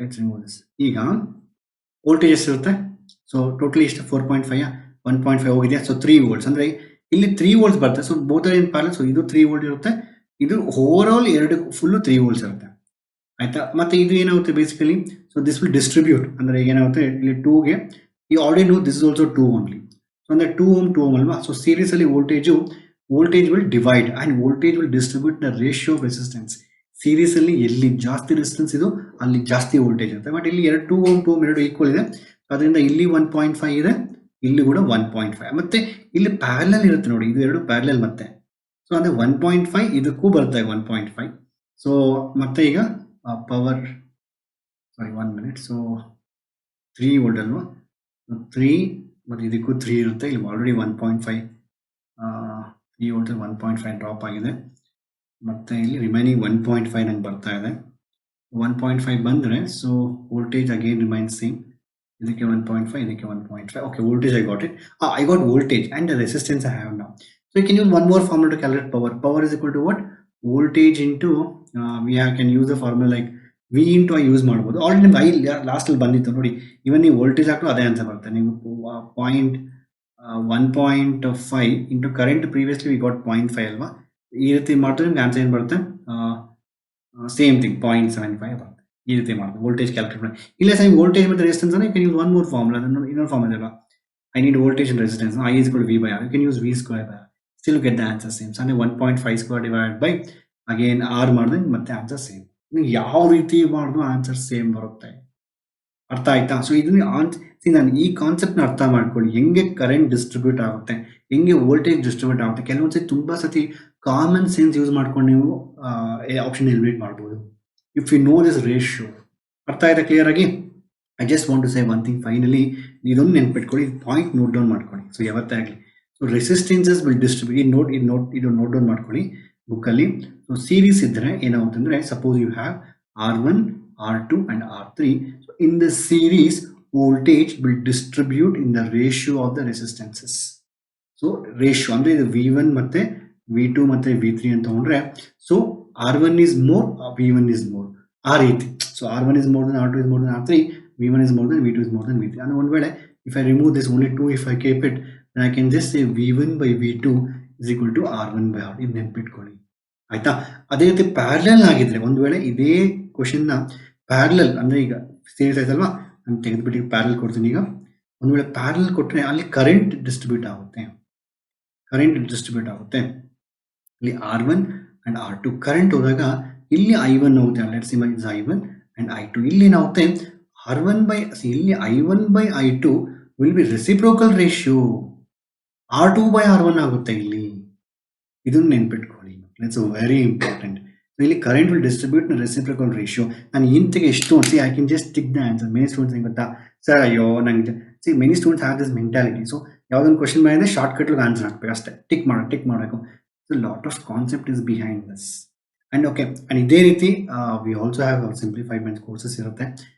ಲೆಟ್ಸ್ ರಿಮೂವ್ ದಿಸ್. ಈಗ ವೋಲ್ಟೇಜ್ ಎಷ್ಟಿರುತ್ತೆ? ಸೊ ಟೋಟಲಿ ಎಷ್ಟು? 4.5. 1.5 ಹೋಗಿದೆ. ಸೊ 3 ವೋಲ್ಟ್ಸ್ ಅಂದ್ರೆ ಇಲ್ಲಿ 3 ವೋಲ್ಟ್ಸ್ ಬರುತ್ತೆ. So both are in parallel. So ಇದು 3 ವೋಲ್ಟ್ ಇರುತ್ತೆ, ಇದು ಓವರ್ ಆಲ್ ಎರಡು ಫುಲ್ 3 ವೋಲ್ಟ್ಸ್ ಇರುತ್ತೆ ಆಯ್ತಾ. ಮತ್ತೆ ಇದು ಏನಾಗುತ್ತೆ basically, so this will distribute ಅಂದ್ರೆ ಏನಾಗುತ್ತೆ ಇಲ್ಲಿ 2ಗೆ you already know this is also 2 only. So ಅಂದ್ರೆ 2 ಓಮ್ ಅಲ್ವಾ. ಸೊ ಸೀರೀಸ್ ಅಲ್ಲಿ voltage will divide and voltage will distribute the ratio of resistance. Series ಅಲ್ಲಿ ಎಲ್ಲಿ ಜಾಸ್ತಿ ರೆಸಿಸ್ಟೆನ್ಸ್ ಇದು ಅಲ್ಲಿ ಜಾಸ್ತಿ ವೋಲ್ಟೇಜ್ ಇರುತ್ತೆ. ಬಟ್ ಇಲ್ಲಿ 2 ಓಮ್ ಎರಡು ಈಕ್ವಲ್ ಇದೆ, ಅದರಿಂದ ಇಲ್ಲಿ 1.5 ಇದೆ, ಇಲ್ಲಿ ಕೂಡ 1.5. ಮತ್ತೆ ಇಲ್ಲಿ ಪ್ಯಾರಲಲ್ ಇರುತ್ತೆ ನೋಡಿ, ಇದು ಎರಡು ಪ್ಯಾರಲಲ್ ಮತ್ತೆ. ಸೊ ಅಂದ್ರೆ 1.5 ಇದಕ್ಕೂ ಬರುತ್ತೆ 1.5. ಸೊ ಮತ್ತೆ ಈಗ ಪವರ್ ಸಾರಿ 1 ಮಿನಿಟ್. ಸೊ 3 ವೋಲ್ಟ್ ಅಲ್ವಾ, 3 ಮತ್ತು ಇದಕ್ಕೂ 3 ಇರುತ್ತೆ. ಇಲ್ಲಿ ಆಲ್ರೆಡಿ 1.5 3 ವೋಲ್ಟ್ 1.5 ಡ್ರಾಪ್ ಆಗಿದೆ. ಮತ್ತೆ ಇಲ್ಲಿ ರಿಮೈನಿಂಗ್ 1.5 ನಂಗೆ ಬರ್ತಾ ಇದೆ. 1.5 ಬಂದರೆ so voltage again remains same. ಇದಕ್ಕೆ 1.5, ಇದಕ್ಕೆ 1.5. Okay, voltage I got it. I got voltage and the resistance I have now. So you can use one more formula to calculate power. Power is equal to what? Voltage into can use the formula like V into I use ಮಾಡಬಹುದು. Already ನಿಮ್ಗೆ last ಅಲ್ಲಿ ಬಂದಿತ್ತು ನೋಡಿ, ಇವನ್ ನೀವು voltage ಹಾಕಲು ಅದೇ answer ಬರುತ್ತೆ. ನೀವು 1.5 into current previously we got 0.5 ಅಲ್ವಾ, ಈ ರೀತಿ ಮಾಡಿದ್ರೆ ನಿಮ್ಗೆ ಆನ್ಸರ್ ಏನು ಬರುತ್ತೆ, ಸೇಮ್ ಥಿಂಗ್ 0.75 ಬರುತ್ತೆ. ಈ ರೀತಿ ಮಾಡ್ಬೋದು ವೋಲ್ಟೇಜ್ ಕ್ಯಾಲ್ಕುಲೇಟ್ ಮಾಡಿ. ಇಲ್ಲ ಸರ್ ವೋಲ್ಟೇಜ್ ಮತ್ತು ರೆಸಿಸ್ಟೆನ್ಸ್ ಅಂದರೆ you can use one more formula. ಇನ್ನೊಂದು ಫಾರ್ಮುಲಾ ಇದೆಯಲ್ಲ, I need voltage and resistance, I is equal to V by R. You can use V square by R. Still you get the answer same. So ಅಂದರೆ 1.5 square divide by again R ಮಾಡಿದ್ರೆ ಮತ್ತೆ answer same. ನೀವು ಯಾವ ರೀತಿ ಮಾಡಿದ್ರು answer same ಬರುತ್ತೆ. ಅರ್ಥ ಆಯ್ತಾ? ಸೊ ಇದನ್ನ ನಾನು ಈ ಕಾನ್ಸೆಪ್ಟ್ನ ಅರ್ಥ ಮಾಡ್ಕೊಳ್ಳಿ, ಹೆಂಗೆ ಕರೆಂಟ್ ಡಿಸ್ಟ್ರಿಬ್ಯೂಟ್ ಆಗುತ್ತೆ, ಹೆಂಗೆ ವೋಲ್ಟೇಜ್ ಡಿಸ್ಟ್ರಿಬ್ಯೂಟ್ ಆಗುತ್ತೆ. ಕೆಲವೊಂದ್ಸತಿ ತುಂಬ ಸತಿ ಕಾಮನ್ ಸೆನ್ಸ್ ಯೂಸ್ ಮಾಡ್ಕೊಂಡು ನೀವು ಆಪ್ಷನ್ ಎಲಿಮಿನೇಟ್ ಮಾಡ್ಬೋದು. If you know this ratio. ಅರ್ಥ ಆಯ್ತಾ ಕ್ಲಿಯರ್ ಆಗಿ? I just want to say one thing finally, ಇದೊಂದು ನೆನ್ಪಿಟ್ಕೊಳ್ಳಿ, ಪಾಯಿಂಟ್ ನೋಟ್ ಡೌನ್ ಮಾಡ್ಕೊಳ್ಳಿ. ಸೊ ಯಾವತ್ತೇ ಆಗಲಿ, ಸೊ ರೆಸಿಸ್ಟೆನ್ಸಸ್ ವಿಲ್ ಡಿಸ್ಟ್ರಿಬ್ಯೂಟ್, ಇದು ನೋಟ್ ಡೌನ್ ಮಾಡ್ಕೊಳ್ಳಿ ಬುಕ್ಕಲ್ಲಿ. ಸೊ ಸೀರೀಸ್ ಇದ್ದರೆ ಏನಾಗುತ್ತಂದ್ರೆ, suppose you have R1, R2 and R3. So in the series, voltage will distribute in the ratio of the resistances. So ratio ಅಂದ್ರೆ ಇದು V1 ಮತ್ತೆ V2 ಮತ್ತೆ V3 ಅಂತ ತಗೊಂಡ್ರೆ, so R1 is more, V1 is more, ಆ ರೀತಿ. So R1 is more than R2 is more than R3, V1 is more than V2 is more than V3. ಅಂದ್ರೆ ಒಂದು ವೇಳೆ if I remove this only 2, if I keep it, then I can just say V1 by V2 is equal to R1 by R. ಇದು ನೆನ್ಪಿಟ್ಕೊಳ್ಳಿ ಆಯ್ತಾ. ಅದೇ ರೀತಿ parallel ಆಗಿದ್ರೆ, ಒಂದು ವೇಳೆ ಇದೇ ಕ್ವಶನ್ನ ಪ್ಯಾರಲಲ್ ಅಂದರೆ ಈಗ ಸೀರೀಸ್ ಆಯ್ತಲ್ವಾ, ನಾನು ತೆಗೆದುಬಿಟ್ಟು ಪ್ಯಾರಲ್ ಕೊಡ್ತೀನಿ. ಈಗ ಒಂದು ವೇಳೆ ಪ್ಯಾರಲ್ ಕೊಟ್ಟರೆ ಅಲ್ಲಿ ಕರೆಂಟ್ ಡಿಸ್ಟ್ರಿಬ್ಯೂಟ್ ಆಗುತ್ತೆ, ಇಲ್ಲಿ R1 and R2 ಕರೆಂಟ್ ಹೋದಾಗ ಇಲ್ಲಿ I1 ಹೋಗುತ್ತೆ, let's imagine I1 and I2. ಇಲ್ಲಿ ಏನಾಗುತ್ತೆ, ಇಲ್ಲಿ I1 by I2 will be reciprocal ratio, R2 by R1 ಆಗುತ್ತೆ ಇಲ್ಲಿ. ಇದನ್ನು ನೆನ್ಪಿಟ್ಕೊಳ್ಳಿ, ಇಟ್ಸ್ ವೆರಿ ಇಂಪಾರ್ಟೆಂಟ್. ಇಲ್ಲಿ ಕರೆಂಟ್ ವಿಲ್ ಡಿಸ್ಟ್ರಿಬ್ಯೂಟ್ ನ ರೆಸಿಪ್ರೋಕಲ್ ರೇಷಿಯೋ. ನಾನು ಇಂತಿಗೆ ಎಷ್ಟು I can just tick the answer. Many students ಹೆಂಗೆ ಗೊತ್ತಾ ಸರ್, ಅಯ್ಯೋ ನಂಗೆ many students have this mentality. So ಯಾವುದೊಂದು ಕ್ವಶನ್ ಮಾಡಿದ್ರೆ ಶಾರ್ಟ್ ಕಟ್ಲಿಗೆ ಆನ್ಸರ್ ಹಾಕ್ಬೇಕು ಅಷ್ಟೇ, ಟಿಕ್ ಮಾಡಬೇಕು. So lot of concept is behind this. And okay, and ಇದೇ ರೀತಿ we also have simplified minds courses ಇರುತ್ತೆ.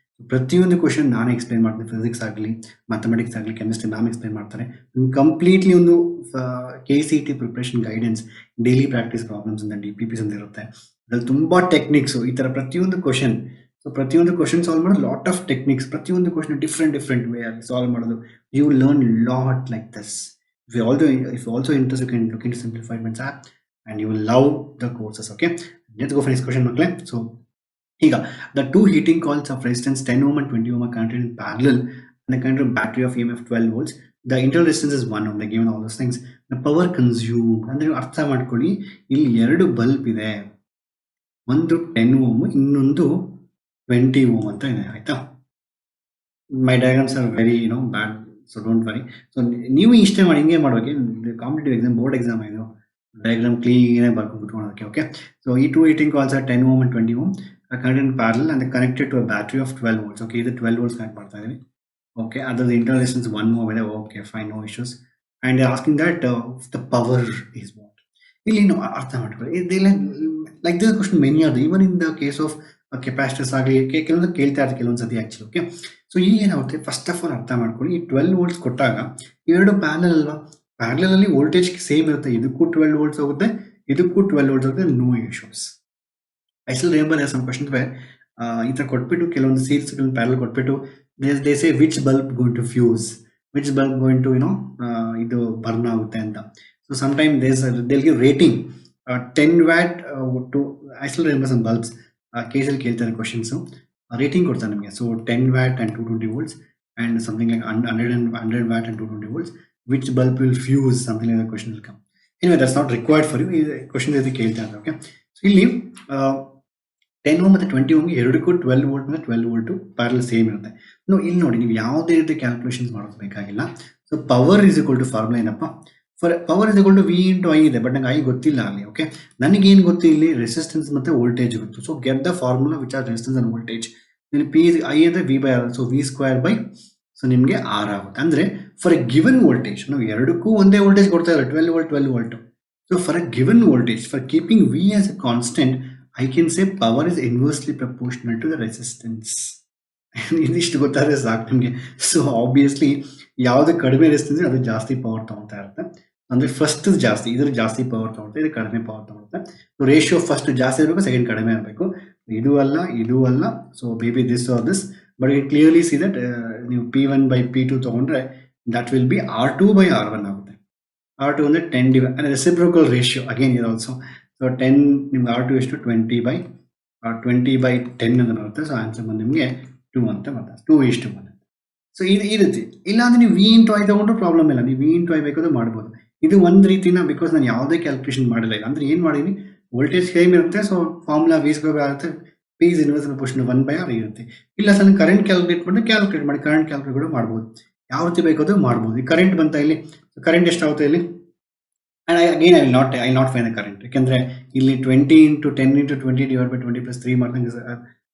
ಪ್ರತಿಯೊಂದು ಕ್ವಶನ್ ನಾನೇ ಎಕ್ಸ್ಪ್ಲೈನ್ ಮಾಡ್ತೀನಿ, ಫಿಸಿಕ್ಸ್ ಆಗಲಿ, ಮ್ಯಾಥಮೆಟಿಕ್ಸ್ ಆಗಲಿ, ಕೆಮಿಸ್ಟ್ರಿ ಮ್ಯಾಮ್ ಎಕ್ಸ್ಪ್ಲೈನ್ ಮಾಡ್ತಾರೆ. ಕಂಪ್ಲೀಟ್ಲಿ ಒಂದು KCET preparation guidance, daily practice problems ಅಂತ DPPs ಅಂತ ಇರುತ್ತೆ. ಅದ್ರಲ್ಲಿ ತುಂಬ ಟೆಕ್ನಿಕ್ಸು, ಈ ಥರ ಪ್ರತಿಯೊಂದು ಕ್ವಶನ್ ಸಾಲ್ವ್ ಮಾಡೋದು, ಲಾಟ್ ಆಫ್ ಟೆಕ್ನಿಕ್ಸ್, ಪ್ರತಿಯೊಂದು ಕ್ವಶನ್ ಡಿಫ್ರೆಂಟ್ ವೇ ಆಗಿ ಸಾಲ್ವ್ ಮಾಡೋದು. You learn lot like this. If you also interested, you can look into Simplified Minds app and you will love the courses. Okay, let's go for next question, Makle. So here the two heating coils of resistance 10 ohm and 20 ohm are connected in parallel and the connected battery of EMF 12 volts. The internal resistance is 1 ohm. Like given all those things, the power consumed ಅಂದ್ರೆ ಅರ್ಥ ಮಾಡ್ಕೊಳ್ಳಿ, ಇಲ್ಲಿ ಎರಡು bulb ಇದೆ, ಒಂದು 10 ohm ಇನ್ನೊಂದು 20 ohm ಅಂತ ಇದೆ ಆಯ್ತಾ. My diagrams are very bad, so don't worry. So ನೀವು ಇಷ್ಟೇ ಮಾಡಿ, ಹಿಂಗೆ ಮಾಡ್ಬೇಕು. ಕಾಂಪಿಟೇಟಿವ್ ಎಕ್ಸಾಮ್, ಬೋರ್ಡ್ ಎಕ್ಸಾಮ್ ಇದು ಡಯಾಗ್ರಾಮ್ ಕ್ಲೀನ್ ಆಗಿ ಬರ್ಕೊಂಡು ಬಿಟ್ಕೊಳೋದಕ್ಕೆ. ಓಕೆ, ಸೊ ಈ two heating coils are 10 ohm and 20 ohm are connected in parallel and they're connected to a battery of 12 volts. Okay, ಇದು 12 volts ಕನೆಕ್ಟ್ ಮಾಡ್ತಾ ಇದೀವಿ. Okay, ಅದರ internal resistance 1 ohm ಇದೆ. Okay, fine, no issues. And they're asking that the power is what. ಇಲ್ಲಿ ಅರ್ಥ ಮಾಡ್ಕೊಳ್ಳಿ, like this question many are there, even in the case of capacitors ಆಗಲಿ ಕೆಲವೊಂದು ಕೇಳ್ತಾ ಇರ್ತಾರೆ ಕೆಲವೊಂದ್ಸತಿ ಆ್ಯಕ್ಚುಲಿ. ಓಕೆ, ಸೊ ಈಗ ಏನಾಗುತ್ತೆ, ಫಸ್ಟ್ ಆಫ್ ಆಲ್ ಅರ್ಥ ಮಾಡ್ಕೊಳ್ಳಿ, ಈ 12 volts ಕೊಟ್ಟಾಗ ಇವೆರಡು ಪ್ಯಾರಲಲ್ ಅಲ್ವಾ, ಪ್ಯಾರಲಲ್ಲಿ ವೋಲ್ಟೇಜ್ ಸೇಮ್ ಇರುತ್ತೆ, ಇದಕ್ಕೂ 12 volts ಹೋಗುತ್ತೆ, ಇದಕ್ಕೂ 12 volts ಹೋಗುತ್ತೆ, no issues. I still remember some questions where ಈ ಥರ ಕೊಟ್ಬಿಟ್ಟು ಕೆಲವೊಂದು ಸೀರೀಸ್ಗಳನ್ನ ಪ್ಯಾರಲ್ ಕೊಟ್ಬಿಟ್ಟು they say which bulb going to fuse which bulb going to ಇದು ಬರ್ನ್ ಆಗುತ್ತೆ ಅಂತ. So some time they'll give rating 10 watt to I still remember some bulbs ಕೇಸಲ್ಲಿ ಕೇಳ್ತಾರೆ ಕ್ವಶನ್ಸ್ ರೇಟಿಂಗ್ ಕೊಡ್ತಾರೆ ನಿಮಗೆ. So 10 watt and 220 volts and something like 100 watt and 220 volts, which bulb will fuse, something like that question will come. Anyway, that's not required for you. Question ಇದು ಕೇಳ್ತಾ ಇದ್ದಾರೆ. Okay, so ಇಲ್ಲಿ 10 ohm ಮತ್ತು 20 ಓಮ್ಗೆ ಎರಡಕ್ಕೂ 12 volt ಮತ್ತು 12 volt parallel same ಇರುತ್ತೆ. ಇಲ್ಲಿ ನೋಡಿ, ನೀವು ಯಾವುದೇ ರೀತಿ ಕ್ಯಾಲ್ಕುಲೇಷನ್ಸ್ ಮಾಡೋದು ಬೇಕಾಗಿಲ್ಲ. So power is equal to formula ಏನಪ್ಪ, power is equal to V into I ಇದೆ, ಬಟ್ ನಂಗೆ ಐ ಗೊತ್ತಿಲ್ಲ ಅಲ್ಲಿ. ಓಕೆ, ನನಗೇನು ಗೊತ್ತು, ಇಲ್ಲಿ ರೆಸಿಸ್ಟೆನ್ಸ್ ಮತ್ತು ವೋಲ್ಟೇಜ್ ಗೊತ್ತು. So get the formula which are resistance and voltage. ಇಲ್ಲಿ ಪಿ ಐ ಅಂದರೆ V by R, so V square by, so ನಿಮಗೆ ಆರ್ ಆಗುತ್ತೆ. ಅಂದರೆ ಫಾರ್ ಎ ಗಿವನ್ ವೋಲ್ಟೇಜ್, ನಾವು ಎರಡಕ್ಕೂ ಒಂದೇ ವೋಲ್ಟೇಜ್ ಕೊಡ್ತಾ ಇಲ್ಲ, 12 volt 12 volt. So for a given voltage, for keeping V as a constant, I can say power is inversely proportional to the resistance. ಇದಿಷ್ಟು ಗೊತ್ತಾದ್ರೆ ಸಾಕು ನಿಮಗೆ. ಸೊ ಆಬ್ವಿಯಸ್ಲಿ ಯಾವುದು ಕಡಿಮೆ ರೆಸಿಸ್ಟೆನ್ಸ್ ಅದು ಜಾಸ್ತಿ ಪವರ್ ತಗೊಳ್ತಾ ಇರುತ್ತೆ. ಅಂದರೆ ಫಸ್ಟ್ ಜಾಸ್ತಿ, ಇದ್ರ ಜಾಸ್ತಿ ಪವರ್ ತಗೊಳುತ್ತೆ, ಇದು ಕಡಿಮೆ ಪವರ್ ತಗೊಳುತ್ತೆ. ಸೊ ರೇಷಿಯೋ ಫಸ್ಟ್ ಜಾಸ್ತಿ ಇರಬೇಕು, ಸೆಕೆಂಡ್ ಕಡಿಮೆ ಇರಬೇಕು. ಇದು ಅಲ್ಲ, ಇದು ಅಲ್ಲ. So baby this or this, but you clearly see that ನೀವು P1 by P2 ತಗೊಂಡ್ರೆ that will be R2 by R1 ಆಗುತ್ತೆ. R2 ಅಂದರೆ 10 ಡಿವೈಡ್ ಅಂದರೆ ರೆಸಿಪ್ರೋಕಲ್ ರೇಷಿಯೋ ಅಗೇನ್ ಇದೆ ಆಲ್ಸೋ. ಸೊ 10 ನಿಮ್ಗೆ R2 ಎಷ್ಟು 20 by 10 ಅಂತ ಬರುತ್ತೆ. ಸೊ ಆನ್ಸರ್ ಬಂದು ನಿಮಗೆ 2 ಅಂತ ಬರುತ್ತೆ, 2:1 ಅಂತ. ಸೊ ಈ ರೀತಿ. ಇಲ್ಲಾಂದ್ರೆ ನೀವು ವಿ ಇಂಟು ಐ ತಗೊಂಡ್ರು ಪ್ರಾಬ್ಲಮ್ ಇಲ್ಲ, ನೀವು ವಿ ಇಂಟು ಐ ಬೇಕಾದ್ರೂ ಮಾಡ್ಬೋದು. ಇದು ಒಂದು ರೀತಿನ, ಬಿಕಾಸ್ ನಾನು ಯಾವುದೇ ಕ್ಯಾಲ್ಕುಲೇಷನ್ ಮಾಡಿಲ್ಲ ಇಲ್ಲ. ಅಂದರೆ ಏನು ಮಾಡಿದ್ದೀನಿ, ವೋಲ್ಟೇಜ್ ಸೇಮ್ ಇರುತ್ತೆ, ಸೊ ಫಾರ್ಮುಲಾ ವಿ ಸ್ಕ್ವೇರ್ ಆಗುತ್ತೆ, P is inverse proportional 1/R ಇರುತ್ತೆ. ಇಲ್ಲ ಸರ್ ಕರೆಂಟ್ ಕ್ಯಾಲ್ಕುಲೇಟ್ ಮಾಡಿ ಕರೆಂಟ್ ಕ್ಯಾಲ್ಕುಲೇಟ್ ಕೂಡ ಮಾಡ್ಬೋದು, ಯಾವ ರೀತಿ ಬೇಕಾದ್ರೂ ಮಾಡ್ಬೋದು. ಈ ಕರೆಂಟ್ ಬಂತ ಇಲ್ಲಿ, ಕರೆಂಟ್ ಎಷ್ಟಾಗುತ್ತೆ ಇಲ್ಲಿ, and I will not find the current. ಯಾಕಂದ್ರೆ ಇಲ್ಲಿ 20 into 10 into 20 divided by 20 plus 3 marking is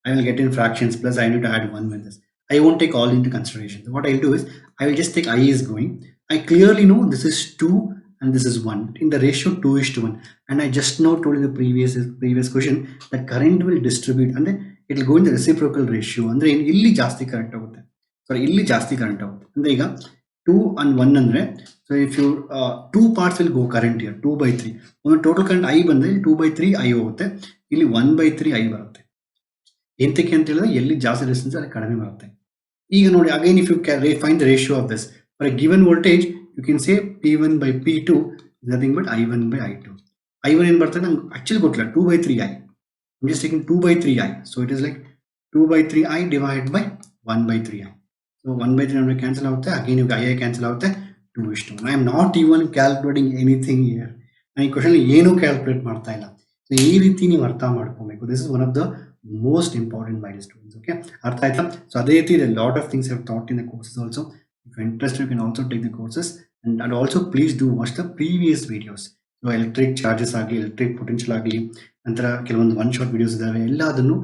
I will get in fractions, plus I need to add 1 with this. I won't take all into consideration. So what I'll do is I will just take I is going. I clearly know this is 2 and this is 1 in the ratio 2:1, and I just now told in the previous question that current will distribute and then it will go in the reciprocal ratio. ಅಂದ್ರೆ ಇಲ್ಲಿ ಜಾಸ್ತಿ current ಆಗುತ್ತೆ, ಸಾರಿ ಇಲ್ಲಿ ಜಾಸ್ತಿ current ಆಗುತ್ತೆ. ಅಂದ್ರೆ ಈಗ 2 and 1 ಅಂದರೆ, so if you 2 parts will go current here, 2/3. ಒಂದು ಟೋಟಲ್ ಕರೆಂಟ್ ಐ ಬಂದರೆ 2/3 ಐ ಹೋಗುತ್ತೆ, ಇಲ್ಲಿ 1/3 ಐ ಬರುತ್ತೆ. ಎಂತಕ್ಕೆ ಅಂತ ಹೇಳಿದ್ರೆ ಎಲ್ಲಿ ಜಾಸ್ತಿ ರೆಸಿಸ್ಟೆನ್ಸ್ ಅಲ್ಲಿ ಕಡಿಮೆ ಬರುತ್ತೆ. ಈಗ ನೋಡಿ, again if you find the ratio of this for a given voltage, you can say P1 by P2 is nothing but I1 by I2. I1 ಏನು ಬರ್ತದೆ ನಂಗೆ ಆಕ್ಚುಲಿ ಗೊತ್ತಿಲ್ಲ, 2/3 I. I'm just taking 2/3 I, so it is like 2/3 I divided by 1/3 I. So 1/3 ನಮಗೆ cancel ಆಗುತ್ತೆ, again ನಿಮಗೆ I cancel ಆಗುತ್ತೆ, 2:1. I am not even calculating anything here. ನಾನು ಈ ಕ್ವಶನ್ ಏನೂ ಕ್ಯಾಲ್ಕುಲೇಟ್ ಮಾಡ್ತಾ ಇಲ್ಲ. ಸೊ ಈ ರೀತಿ ನೀವು ಅರ್ಥ ಮಾಡ್ಕೋಬೇಕು. This is one of the most important by the students. Okay, ಅರ್ಥ ಆಯ್ತಾ? ಸೊ ಅದೇ ರೀತಿ lot of things have thought in the courses also. If interest you can also take the courses and also please do watch the previous videos. So electric charges ಆಗಲಿ, electric potential ಆಗಲಿ, ನಂತರ ಕೆಲವೊಂದು 1 shot videos ಇದ್ದಾವೆ, ಎಲ್ಲದನ್ನು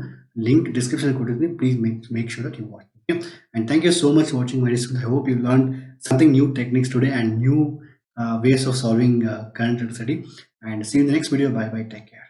link description ಕೊಟ್ಟಿರ್ತೀನಿ. Please make sure that you watch. Okay? And thank you so much for watching my discussion. I hope you learned something new techniques today and new ways of solving current electricity. And see you in the next video. Bye bye. Take care.